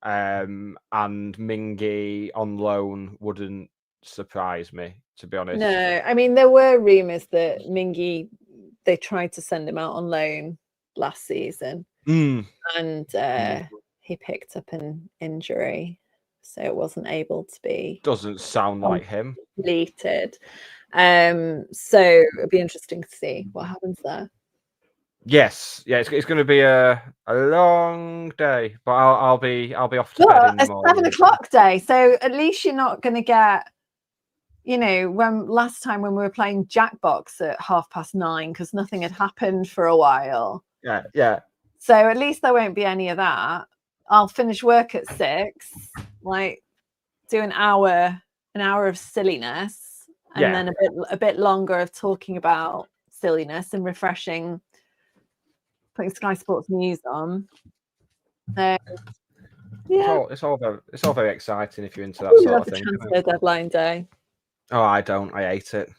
And Mingy on loan wouldn't surprise me, to be honest. No, I mean, there were rumours that Mingy, they tried to send him out on loan last season. And he picked up an injury, so it wasn't able to be. Doesn't sound like him. Completed. So it'd be interesting to see what happens there. Yes, it's going to be a long day, but I'll be off to bed in the morning. 7 o'clock day, so at least you're not going to get, when last time when we were playing Jackbox at 9:30 because nothing had happened for a while. Yeah. So at least there won't be any of that. I'll finish work at 6, like do an hour of silliness, and Yeah. then a bit longer of talking about silliness and refreshing, putting Sky Sports News on. So yeah, It's all very exciting if you're into I that really sort love of the thing. transfer deadline day. Oh, I don't. I hate it.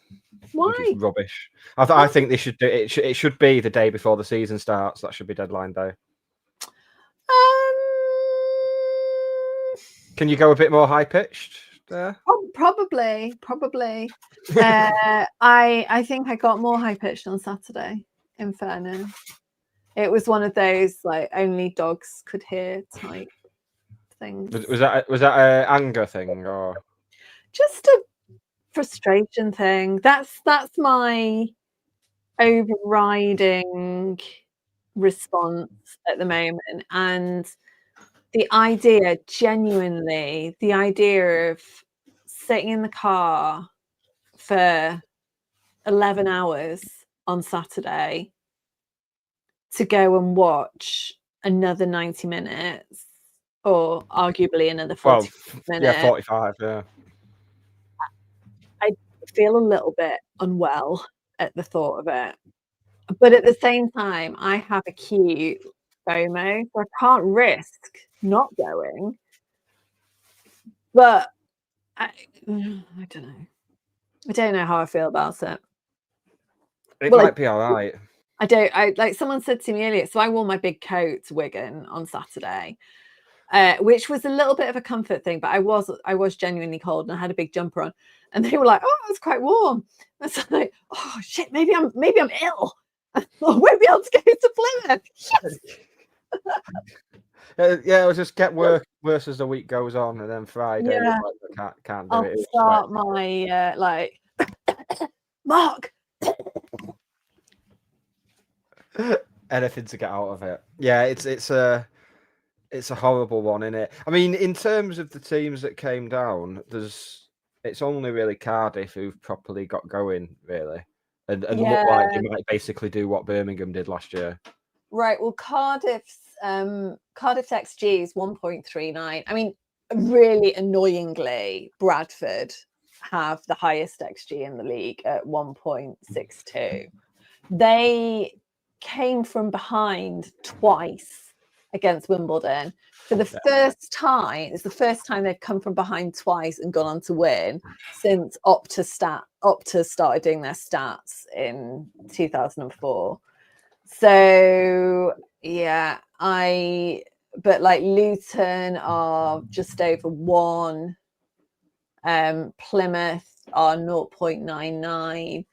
I Why? think it's rubbish. I think they should do it. It should be the day before the season starts. That should be deadline day. Can you go a bit more high pitched there? Probably. I think I got more high pitched on Saturday. In fairness, it was one of those like only dogs could hear type things. Was that a anger thing or Just a frustration thing. That's my overriding response at the moment, and the idea of sitting in the car for 11 hours on Saturday to go and watch another 90 minutes or arguably another 40 minutes. 45, yeah. I feel a little bit unwell at the thought of it. But at the same time, I have acute FOMO, so I can't risk not going. But I don't know. I don't know how I feel about it. It might be all right. I like someone said to me earlier, so I wore my big coat to Wigan on Saturday, which was a little bit of a comfort thing, but I was genuinely cold and I had a big jumper on, and they were like, "Oh, it's quite warm." I was like, "Oh shit, maybe I'm ill. I won't be able to go to Plymouth." Yes. Yeah, it'll just get worse as the week goes on, and then Friday, Yeah. like, can't do I'll it. start my like Mark. Anything to get out of it. Yeah, it's a horrible one, isn't it? I mean, in terms of the teams that came down, it's only really Cardiff who've properly got going, really, and look like they might basically do what Birmingham did last year. Right. Well, Cardiff's XG is 1.39. I mean, really annoyingly, Bradford have the highest XG in the league at 1.62. They came from behind twice against Wimbledon. For the first time, it's the first time they've come from behind twice and gone on to win since Opta started doing their stats in 2004. So yeah, but like Luton are just over 1. Plymouth are 0.99.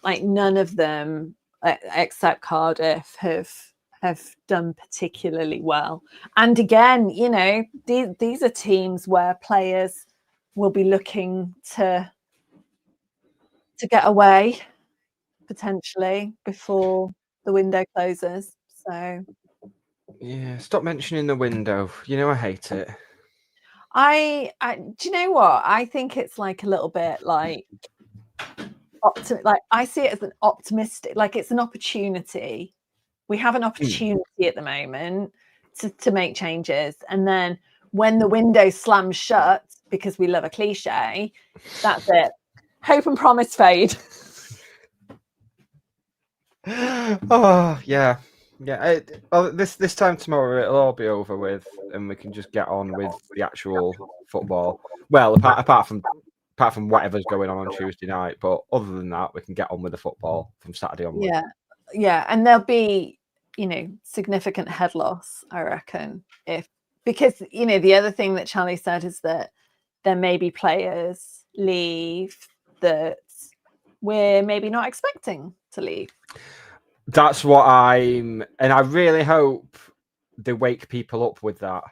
Like none of them, except Cardiff, have done particularly well. And again, you know, these are teams where players will be looking to get away potentially before the window closes. So yeah, stop mentioning the window. You know I hate it. I do you know what? I think it's like a little bit like like I see it as an optimistic, like it's an opportunity. We have an opportunity at the moment to make changes, and then when the window slams shut, because we love a cliche, that's it. Hope and promise fade. Oh yeah. This time tomorrow it'll all be over with, and we can just get on with the actual football. Well, apart from whatever's going on Tuesday night, but other than that, we can get on with the football from Saturday onwards. Yeah, and there'll be, you know, significant head loss, I reckon, because you know the other thing that Charlie said is that there may be players leave that we're maybe not expecting to leave. That's what and I really hope they wake people up with that.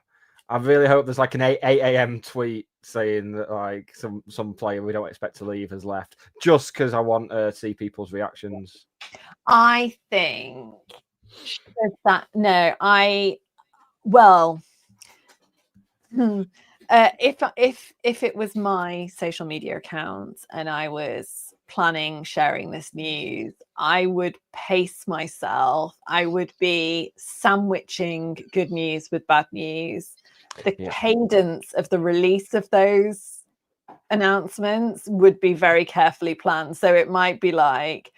I really hope there's like an 8 a.m. tweet saying that like some player we don't expect to leave has left, just because I want to see people's reactions. I think if it was my social media account and I was planning sharing this news, I would pace myself. I would be sandwiching good news with bad news. The cadence of the release of those announcements would be very carefully planned. So it might be like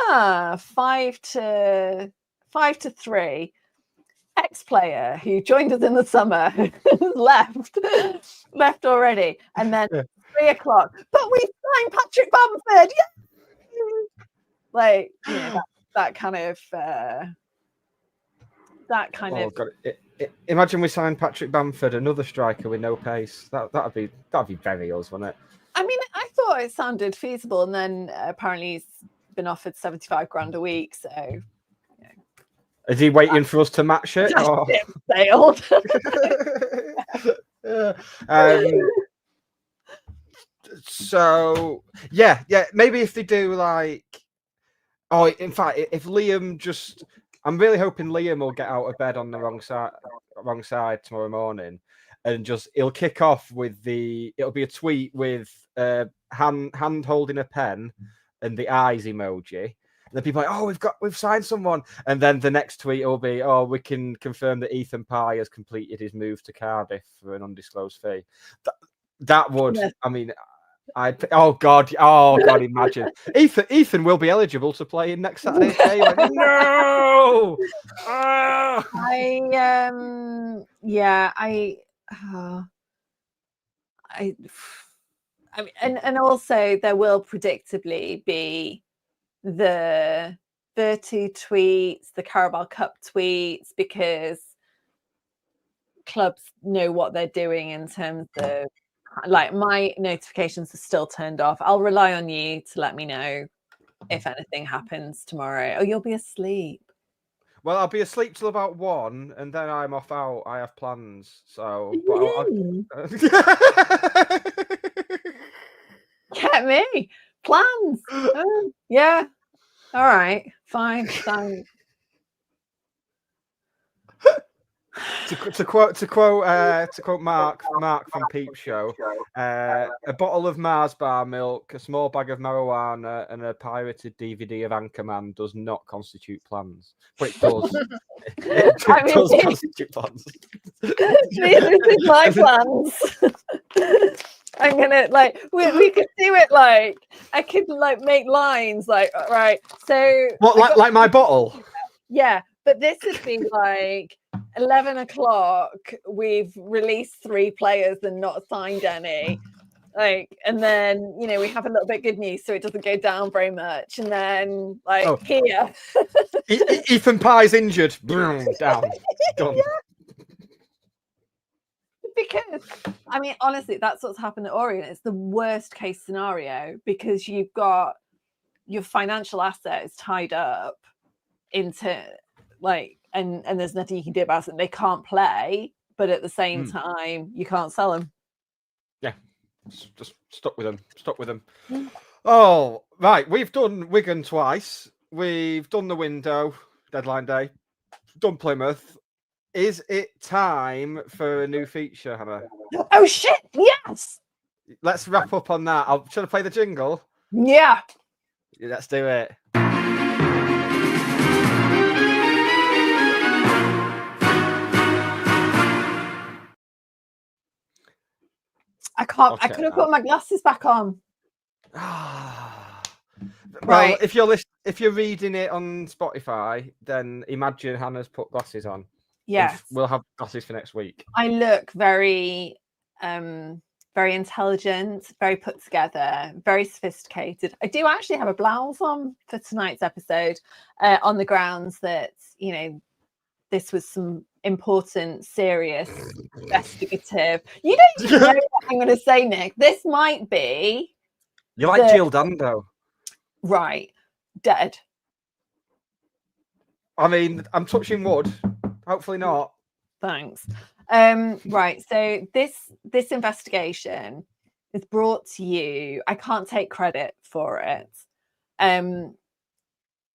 5 to 3. Ex-player who joined us in the summer left already, and then 3 o'clock. But we signed Patrick Bamford. Yeah! Like, that kind of. God. Imagine we signed Patrick Bamford, another striker with no pace. That'd be very us, wouldn't it? I mean, I thought it sounded feasible, and then apparently he's been offered 75 grand a week. So. Is he waiting for us to match it? Or... Sailed. So maybe if they do like, in fact, if Liam just, I'm really hoping Liam will get out of bed on the wrong side tomorrow morning, and just he'll kick off with it'll be a tweet with hand holding a pen and the eyes emoji. And then people are like, we've signed someone. And then the next tweet will be, we can confirm that Ethan Pye has completed his move to Cardiff for an undisclosed fee. That would, I mean, God, imagine. Ethan will be eligible to play in next Saturday's game. Like, no! I mean, and also there will predictably be the 30 tweets, the Carabao Cup tweets, because clubs know what they're doing in terms of, like, my notifications are still turned off. I'll rely on you to let me know if anything happens tomorrow. Oh, you'll be asleep. Well, I'll be asleep till about 1, and then I'm off out. I have plans, so. Get me plans. Oh, yeah. All right. Fine. Thanks. To quote Mark from Peep Show, a bottle of Mars bar milk, a small bag of marijuana, and a pirated DVD of Anchorman does not constitute plans. But it does. It does constitute plans. This is my plans. I'm gonna we could do it like I could make lines like, right. So what, like my bottle? Yeah, but this would be like 11 o'clock. We've released 3 players and not signed any. And then we have a little bit good news, so it doesn't go down very much. And then here, Ethan Pye's injured. Down. Done. Yeah. Because I mean, honestly, that's what's happened at Orient. It's the worst case scenario because you've got your financial assets tied up into and there's nothing you can do about it. They can't play, but at the same time, you can't sell them. Yeah, just stuck with them. Oh, right. We've done Wigan twice. We've done the window, deadline day. Done Plymouth. Is it time for a new feature, Hannah? Oh, shit. Yes. Let's wrap up on that. Should I play the jingle? Yeah. Let's do it. I can't. Okay, I could have put my glasses back on. Well, if you're reading it on Spotify, then imagine Hannah's put glasses on. Yes, we'll have glasses for next week. I look very, very intelligent, very put together, very sophisticated. I do actually have a blouse on for tonight's episode, on the grounds that this was some important, serious, investigative. You don't even know what I'm going to say, Nick. This might be. You like Jill Dando, right? Dead. I mean, I'm touching wood. Hopefully not. Thanks. Right. So this investigation is brought to you. I can't take credit for it. There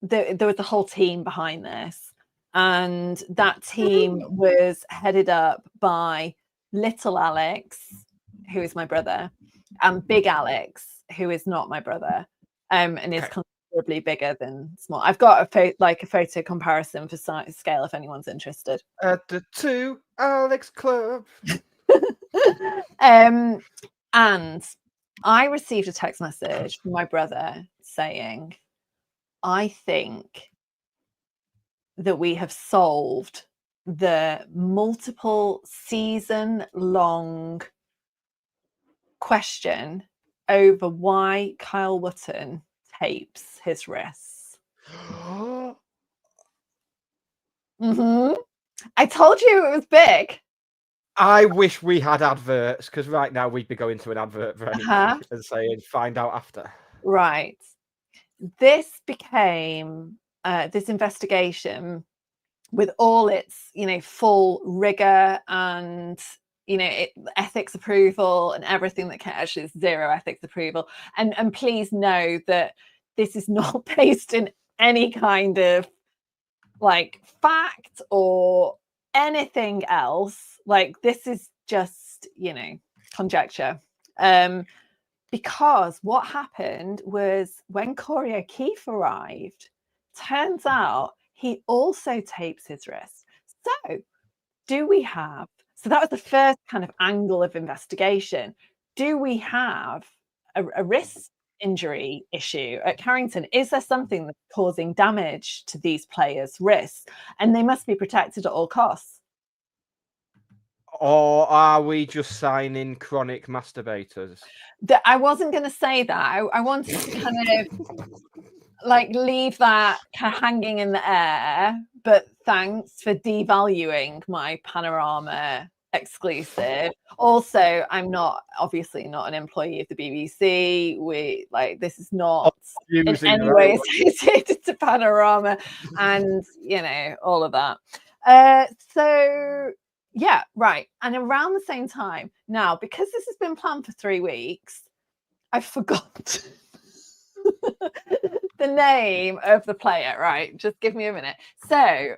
was a whole team behind this. And that team was headed up by little Alex, who is my brother, and big Alex, who is not my brother. and is considerably bigger than small. I've got a photo comparison for scale if anyone's interested. At the 2 Alex Club. And I received a text message from my brother saying, I think that we have solved the multiple season long question over why Kyle Wootton tapes his wrists. I told you it was big. I wish we had adverts, because right now we'd be going to an advert break and saying, find out after. Right. This became this investigation with all its, full rigor and, ethics approval and everything that can actually zero ethics approval. And please know that this is not based in any kind of fact or anything else. This is just, conjecture. Because what happened was when Corey O'Keefe arrived, turns out he also tapes his wrist. So that was the first kind of angle of investigation. Do we have a wrist injury issue at Carrington? Is there something that's causing damage to these players' wrists? And they must be protected at all costs. Or are we just signing chronic masturbators? I wasn't going to say that. I wanted to kind of leave that hanging in the air. But thanks for devaluing my Panorama exclusive. Also, I'm obviously not an employee of the BBC. This is not in any way associated to Panorama, and all of that. So. Yeah, right. And around the same time, now, because this has been planned for 3 weeks, I forgot the name of the player, right? Just give me a minute. So,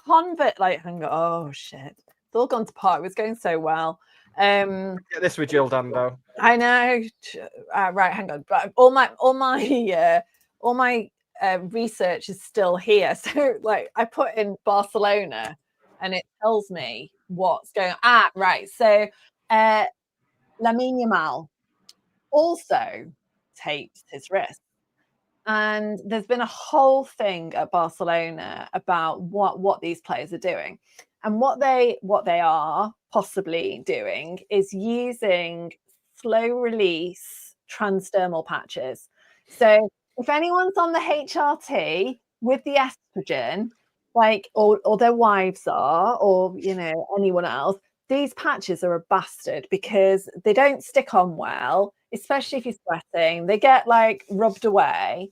oh, shit. It's all gone to pot. It was going so well. Get this with Jill Dando. I know. Right, hang on. But all my research is still here. So, I put in Barcelona, and it tells me what's going on. Right. So Lamine Yamal also taped his wrist. And there's been a whole thing at Barcelona about what these players are doing. And what they are possibly doing is using slow release transdermal patches. So if anyone's on the HRT with the estrogen, or their wives are, or anyone else, these patches are a bastard because they don't stick on well, especially if you're sweating. They get rubbed away,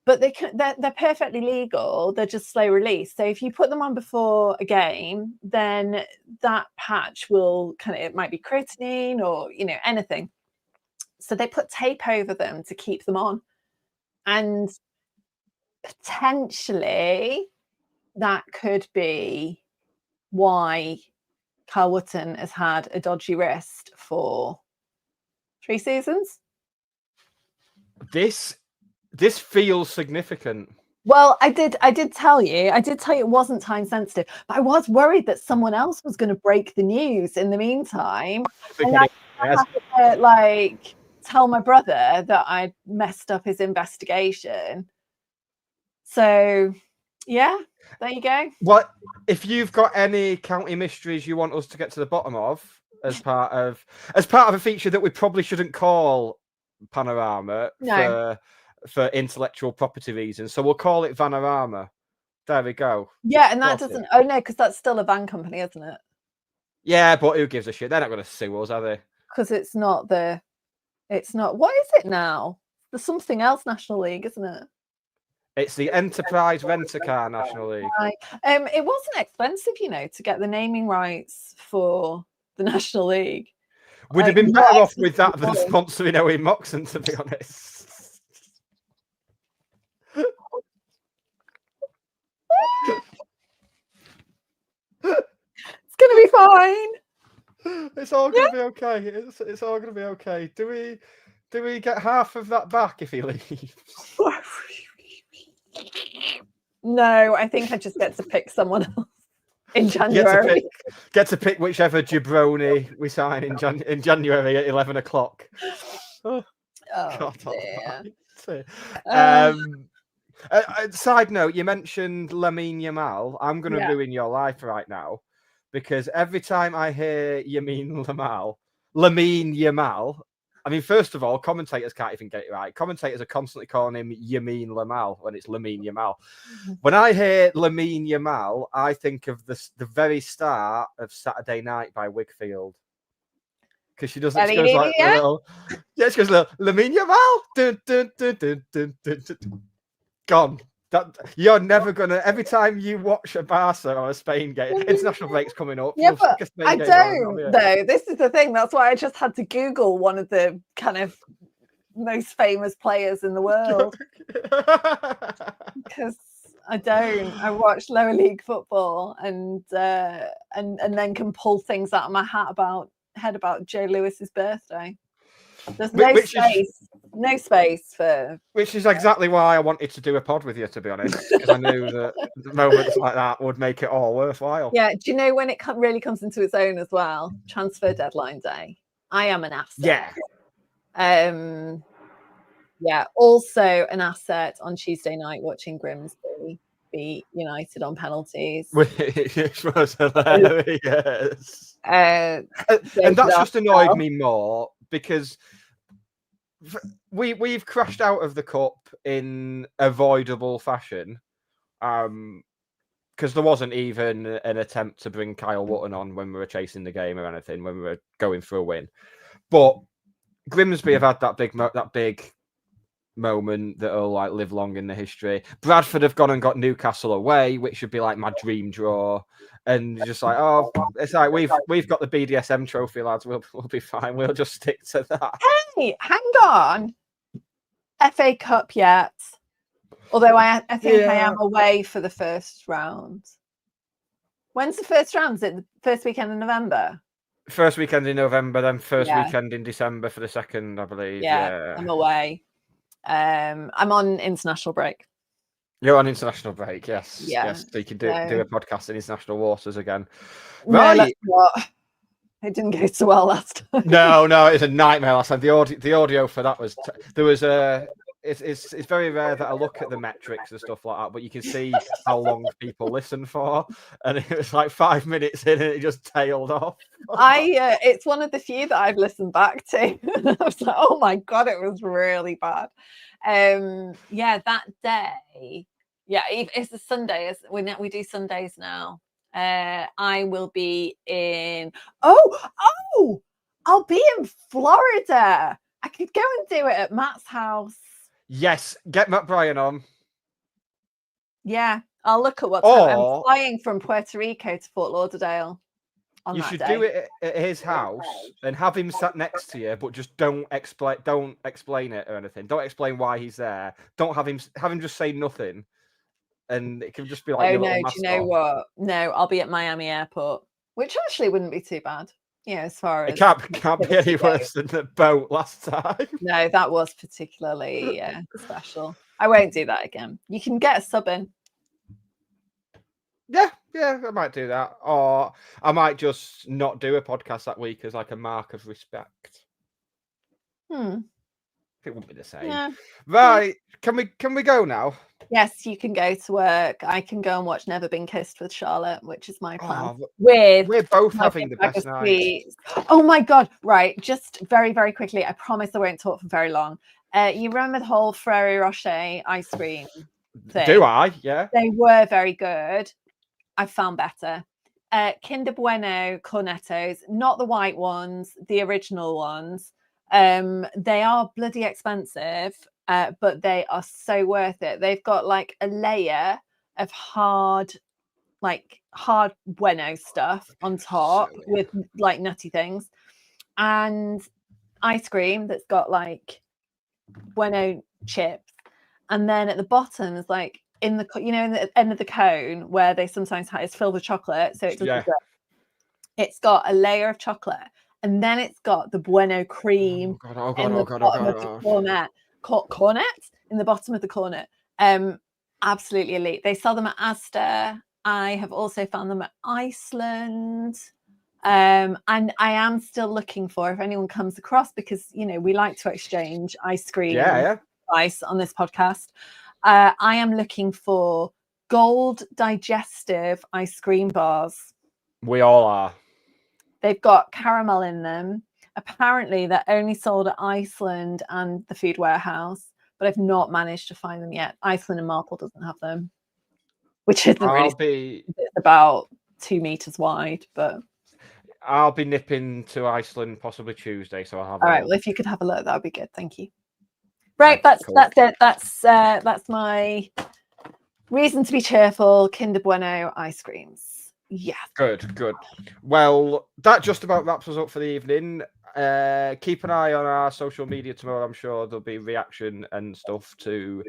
but they're perfectly legal. They're just slow release. So if you put them on before a game, then that patch will it might be creatinine or anything. So they put tape over them to keep them on, and potentially that could be why Kyle Wootton has had a dodgy wrist for 3 seasons. This feels significant. Well, I did tell you it wasn't time sensitive, but I was worried that someone else was going to break the news in the meantime. And I had to tell my brother that I'd messed up his investigation. So yeah, there you go. Well, if you've got any county mysteries you want us to get to the bottom of as part of a feature that we probably shouldn't call Panorama for intellectual property reasons, so we'll call it Vanorama. There we go. Yeah, and that doesn't. Oh no, because that's still a van company, isn't it? Yeah, but who gives a shit? They're not going to sue us, are they? Because it's not. What is it now? There's something else National League, isn't it? It's the Enterprise Rent-A-Car National League. It wasn't expensive, to get the naming rights for the National League. We'd have been better off with that than sponsoring Owen Moxon, to be honest. It's going to be fine. It's all going to be okay. It's all going to be okay. Do Do we get half of that back if he leaves? No, I think I just get to pick someone else in January. Get to pick whichever jabroni we sign in January at 11 o'clock. Oh, God dear. Side note, you mentioned Lamine Yamal. I'm going to ruin your life right now because every time I hear Lamine Yamal, I mean, first of all, commentators can't even get it right. Commentators are constantly calling him Yamin Lamal when it's Lamine Yamal. When I hear Lamine Yamal, I think of the very start of Saturday Night by Wigfield. Because she doesn't. She goes like a little. Yeah, she goes a little Lamine Yamal. Dun, dun, dun, dun, dun, dun, dun. Gone. You're never gonna. Every time you watch a Barca or a Spain game, international break's coming up. Yeah, but I don't. Though this is the thing. That's why I just had to Google one of the kind of most famous players in the world because I don't. I watch lower league football and then can pull things out of my head about Joe Lewis's birthday. There's no space for. Which is exactly why I wanted to do a pod with you, to be honest, because I knew that moments like that would make it all worthwhile. Yeah, do you know when it really comes into its own as well? Transfer deadline day. I am an asset. Yeah. Yeah. Also an asset on Tuesday night watching Grimsby beat United on penalties. Which was hilarious. And that's just annoyed me more because we've crashed out of the cup in avoidable fashion because there wasn't even an attempt to bring Kyle Wotton on when we were chasing the game or anything, when we were going for a win. But Grimsby have had that big moment that'll like live long in the history. Bradford have gone and got Newcastle away, which should be like my dream draw. And just like, oh, it's like we've got the BDSM trophy, lads. We'll be fine. We'll just stick to that. Hey, hang on. FA Cup yet? Although I think I am away for the first round. When's the first round? Is it the first weekend in November? First weekend in November, then first weekend in December for the second, I believe. Yeah. I'm away. I'm on international break. You're on international break, yes. Yeah. Yes, so you can do a podcast in international waters again. Right. No, not. It didn't go so well last time. No, it was a nightmare last time. The audio for that was it's very rare that I look at the metrics and stuff like that, but you can see how long people listen for, and it was like 5 minutes in and it just tailed off. It's one of the few that I've listened back to. I was like, oh my God, it was really bad. That day, it's a Sunday. We do Sundays now. I will be in. I'll be in Florida. I could go and do it at Matt's house. Yes, get Matt Bryan on. Yeah, I'll look at what's happening. I'm flying from Puerto Rico to Fort Lauderdale. You should do it at his house and have him sat next to you, but just don't explain it or anything. Don't explain why he's there. Don't have him just say nothing, and it can just be like. Oh no! Do you know what? No, I'll be at Miami Airport, which actually wouldn't be too bad. Yeah, as far as it can't be any worse than the boat last time. No, that was particularly special. I won't do that again. You can get a sub in. Yeah, I might do that. Or I might just not do a podcast that week as like a mark of respect. It wouldn't be the same. Yeah. Right. Can we go now? Yes, you can go to work. I can go and watch Never Been Kissed with Charlotte, which is my plan. We're both having the best night. Oh my God. Right. Just very, very quickly. I promise I won't talk for very long. You remember the whole Ferrero Rocher ice cream thing? Do I? Yeah. They were very good. I found better. Kinder Bueno Cornettos, not the white ones, the original ones. They are bloody expensive, but they are so worth it. They've got like a layer of hard Bueno stuff on top with like nutty things, and ice cream that's got like Bueno chips, and then at the bottom is like in the in the end of the cone where they sometimes have it's filled with chocolate, so it doesn't. It's got a layer of chocolate, and then it's got the Bueno cream in the bottom of the cornet. Cornet in the bottom of the cornet. Absolutely elite. They sell them at Asda. I have also found them at Iceland. And I am still looking for, if anyone comes across, because we like to exchange ice cream advice on this podcast. I am looking for gold digestive ice cream bars. We all are. They've got caramel in them. Apparently, they're only sold at Iceland and the Food Warehouse, but I've not managed to find them yet. Iceland and Marple doesn't have them, which isn't really. It's about 2 meters wide, but. I'll be nipping to Iceland possibly Tuesday, so I'll have. All right. Well, if you could have a look, that would be good. Thank you. Right. That's it. That's my reason to be cheerful. Kinder Bueno ice creams. Yeah. Good. Well, that just about wraps us up for the evening. Keep an eye on our social media tomorrow. I'm sure there'll be reaction and stuff to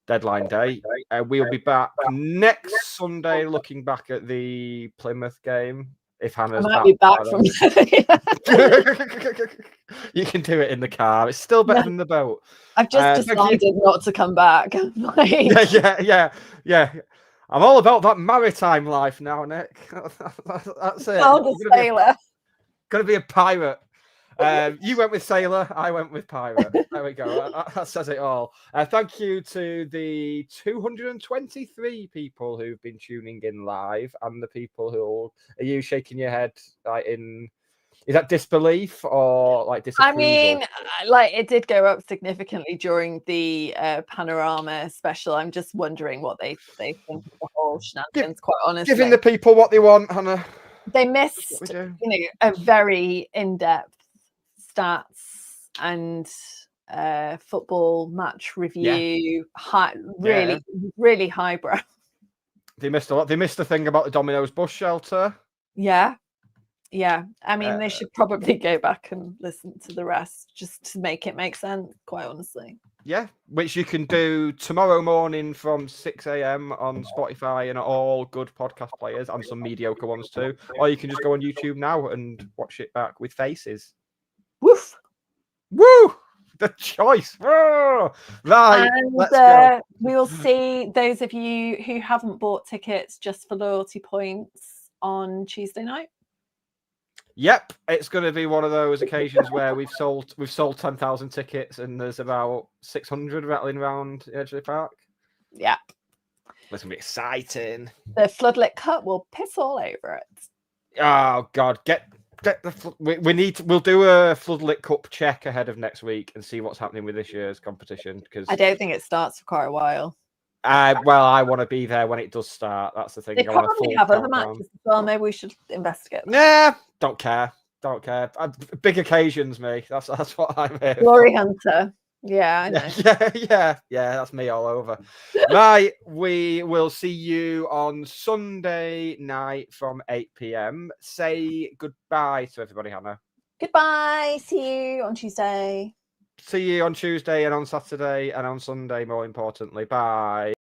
deadline day. We'll be back next Sunday, looking back at the Plymouth game. If Hannah's back from you can do it in the car. It's still better than the boat. I've just decided not to come back. Yeah. I'm all about that maritime life now, Nick. That's it. I'm a sailor. Gonna be a pirate. You went with sailor, I went with pirate. There we go. That says it all. Thank you to the 223 people who've been tuning in live, and the people who are you shaking your head like in? Is that disbelief or like disapproval? I mean, like it did go up significantly during the Panorama special. I'm just wondering what they think of the whole shenanigans. Quite honestly, giving the people what they want, Hannah. They missed, a very in-depth stats and football match review. Really highbrow. They missed a lot. They missed the thing about the Domino's bus shelter. Yeah. I mean, they should probably go back and listen to the rest just to make it make sense, quite honestly. Yeah, which you can do tomorrow morning from 6 a.m. on Spotify and all good podcast players, and some mediocre ones too. Or you can just go on YouTube now and watch it back with faces. Woof! Woo! The choice. Whoa! Right, let's go. We will see those of you who haven't bought tickets just for loyalty points on Tuesday night. Yep, it's going to be one of those occasions where we've sold 10,000 tickets and there's about 600 rattling around Edgeley Park. Yeah, that's going to be exciting. The Floodlit Cup will piss all over it. Oh God, we'll do a Floodlit Cup check ahead of next week and see what's happening with this year's competition, because I don't think it starts for quite a while. I want to be there when it does start. That's the thing. They probably have other matches as well. Maybe we should investigate that. Nah, don't care. Big occasions, me. That's what I'm here. Glory Hunter. Yeah, I know. Yeah. That's me all over. Right, we will see you on Sunday night from 8 p.m. Say goodbye to everybody, Hannah. Goodbye. See you on Tuesday. See you on Tuesday and on Saturday and on Sunday, more importantly. Bye.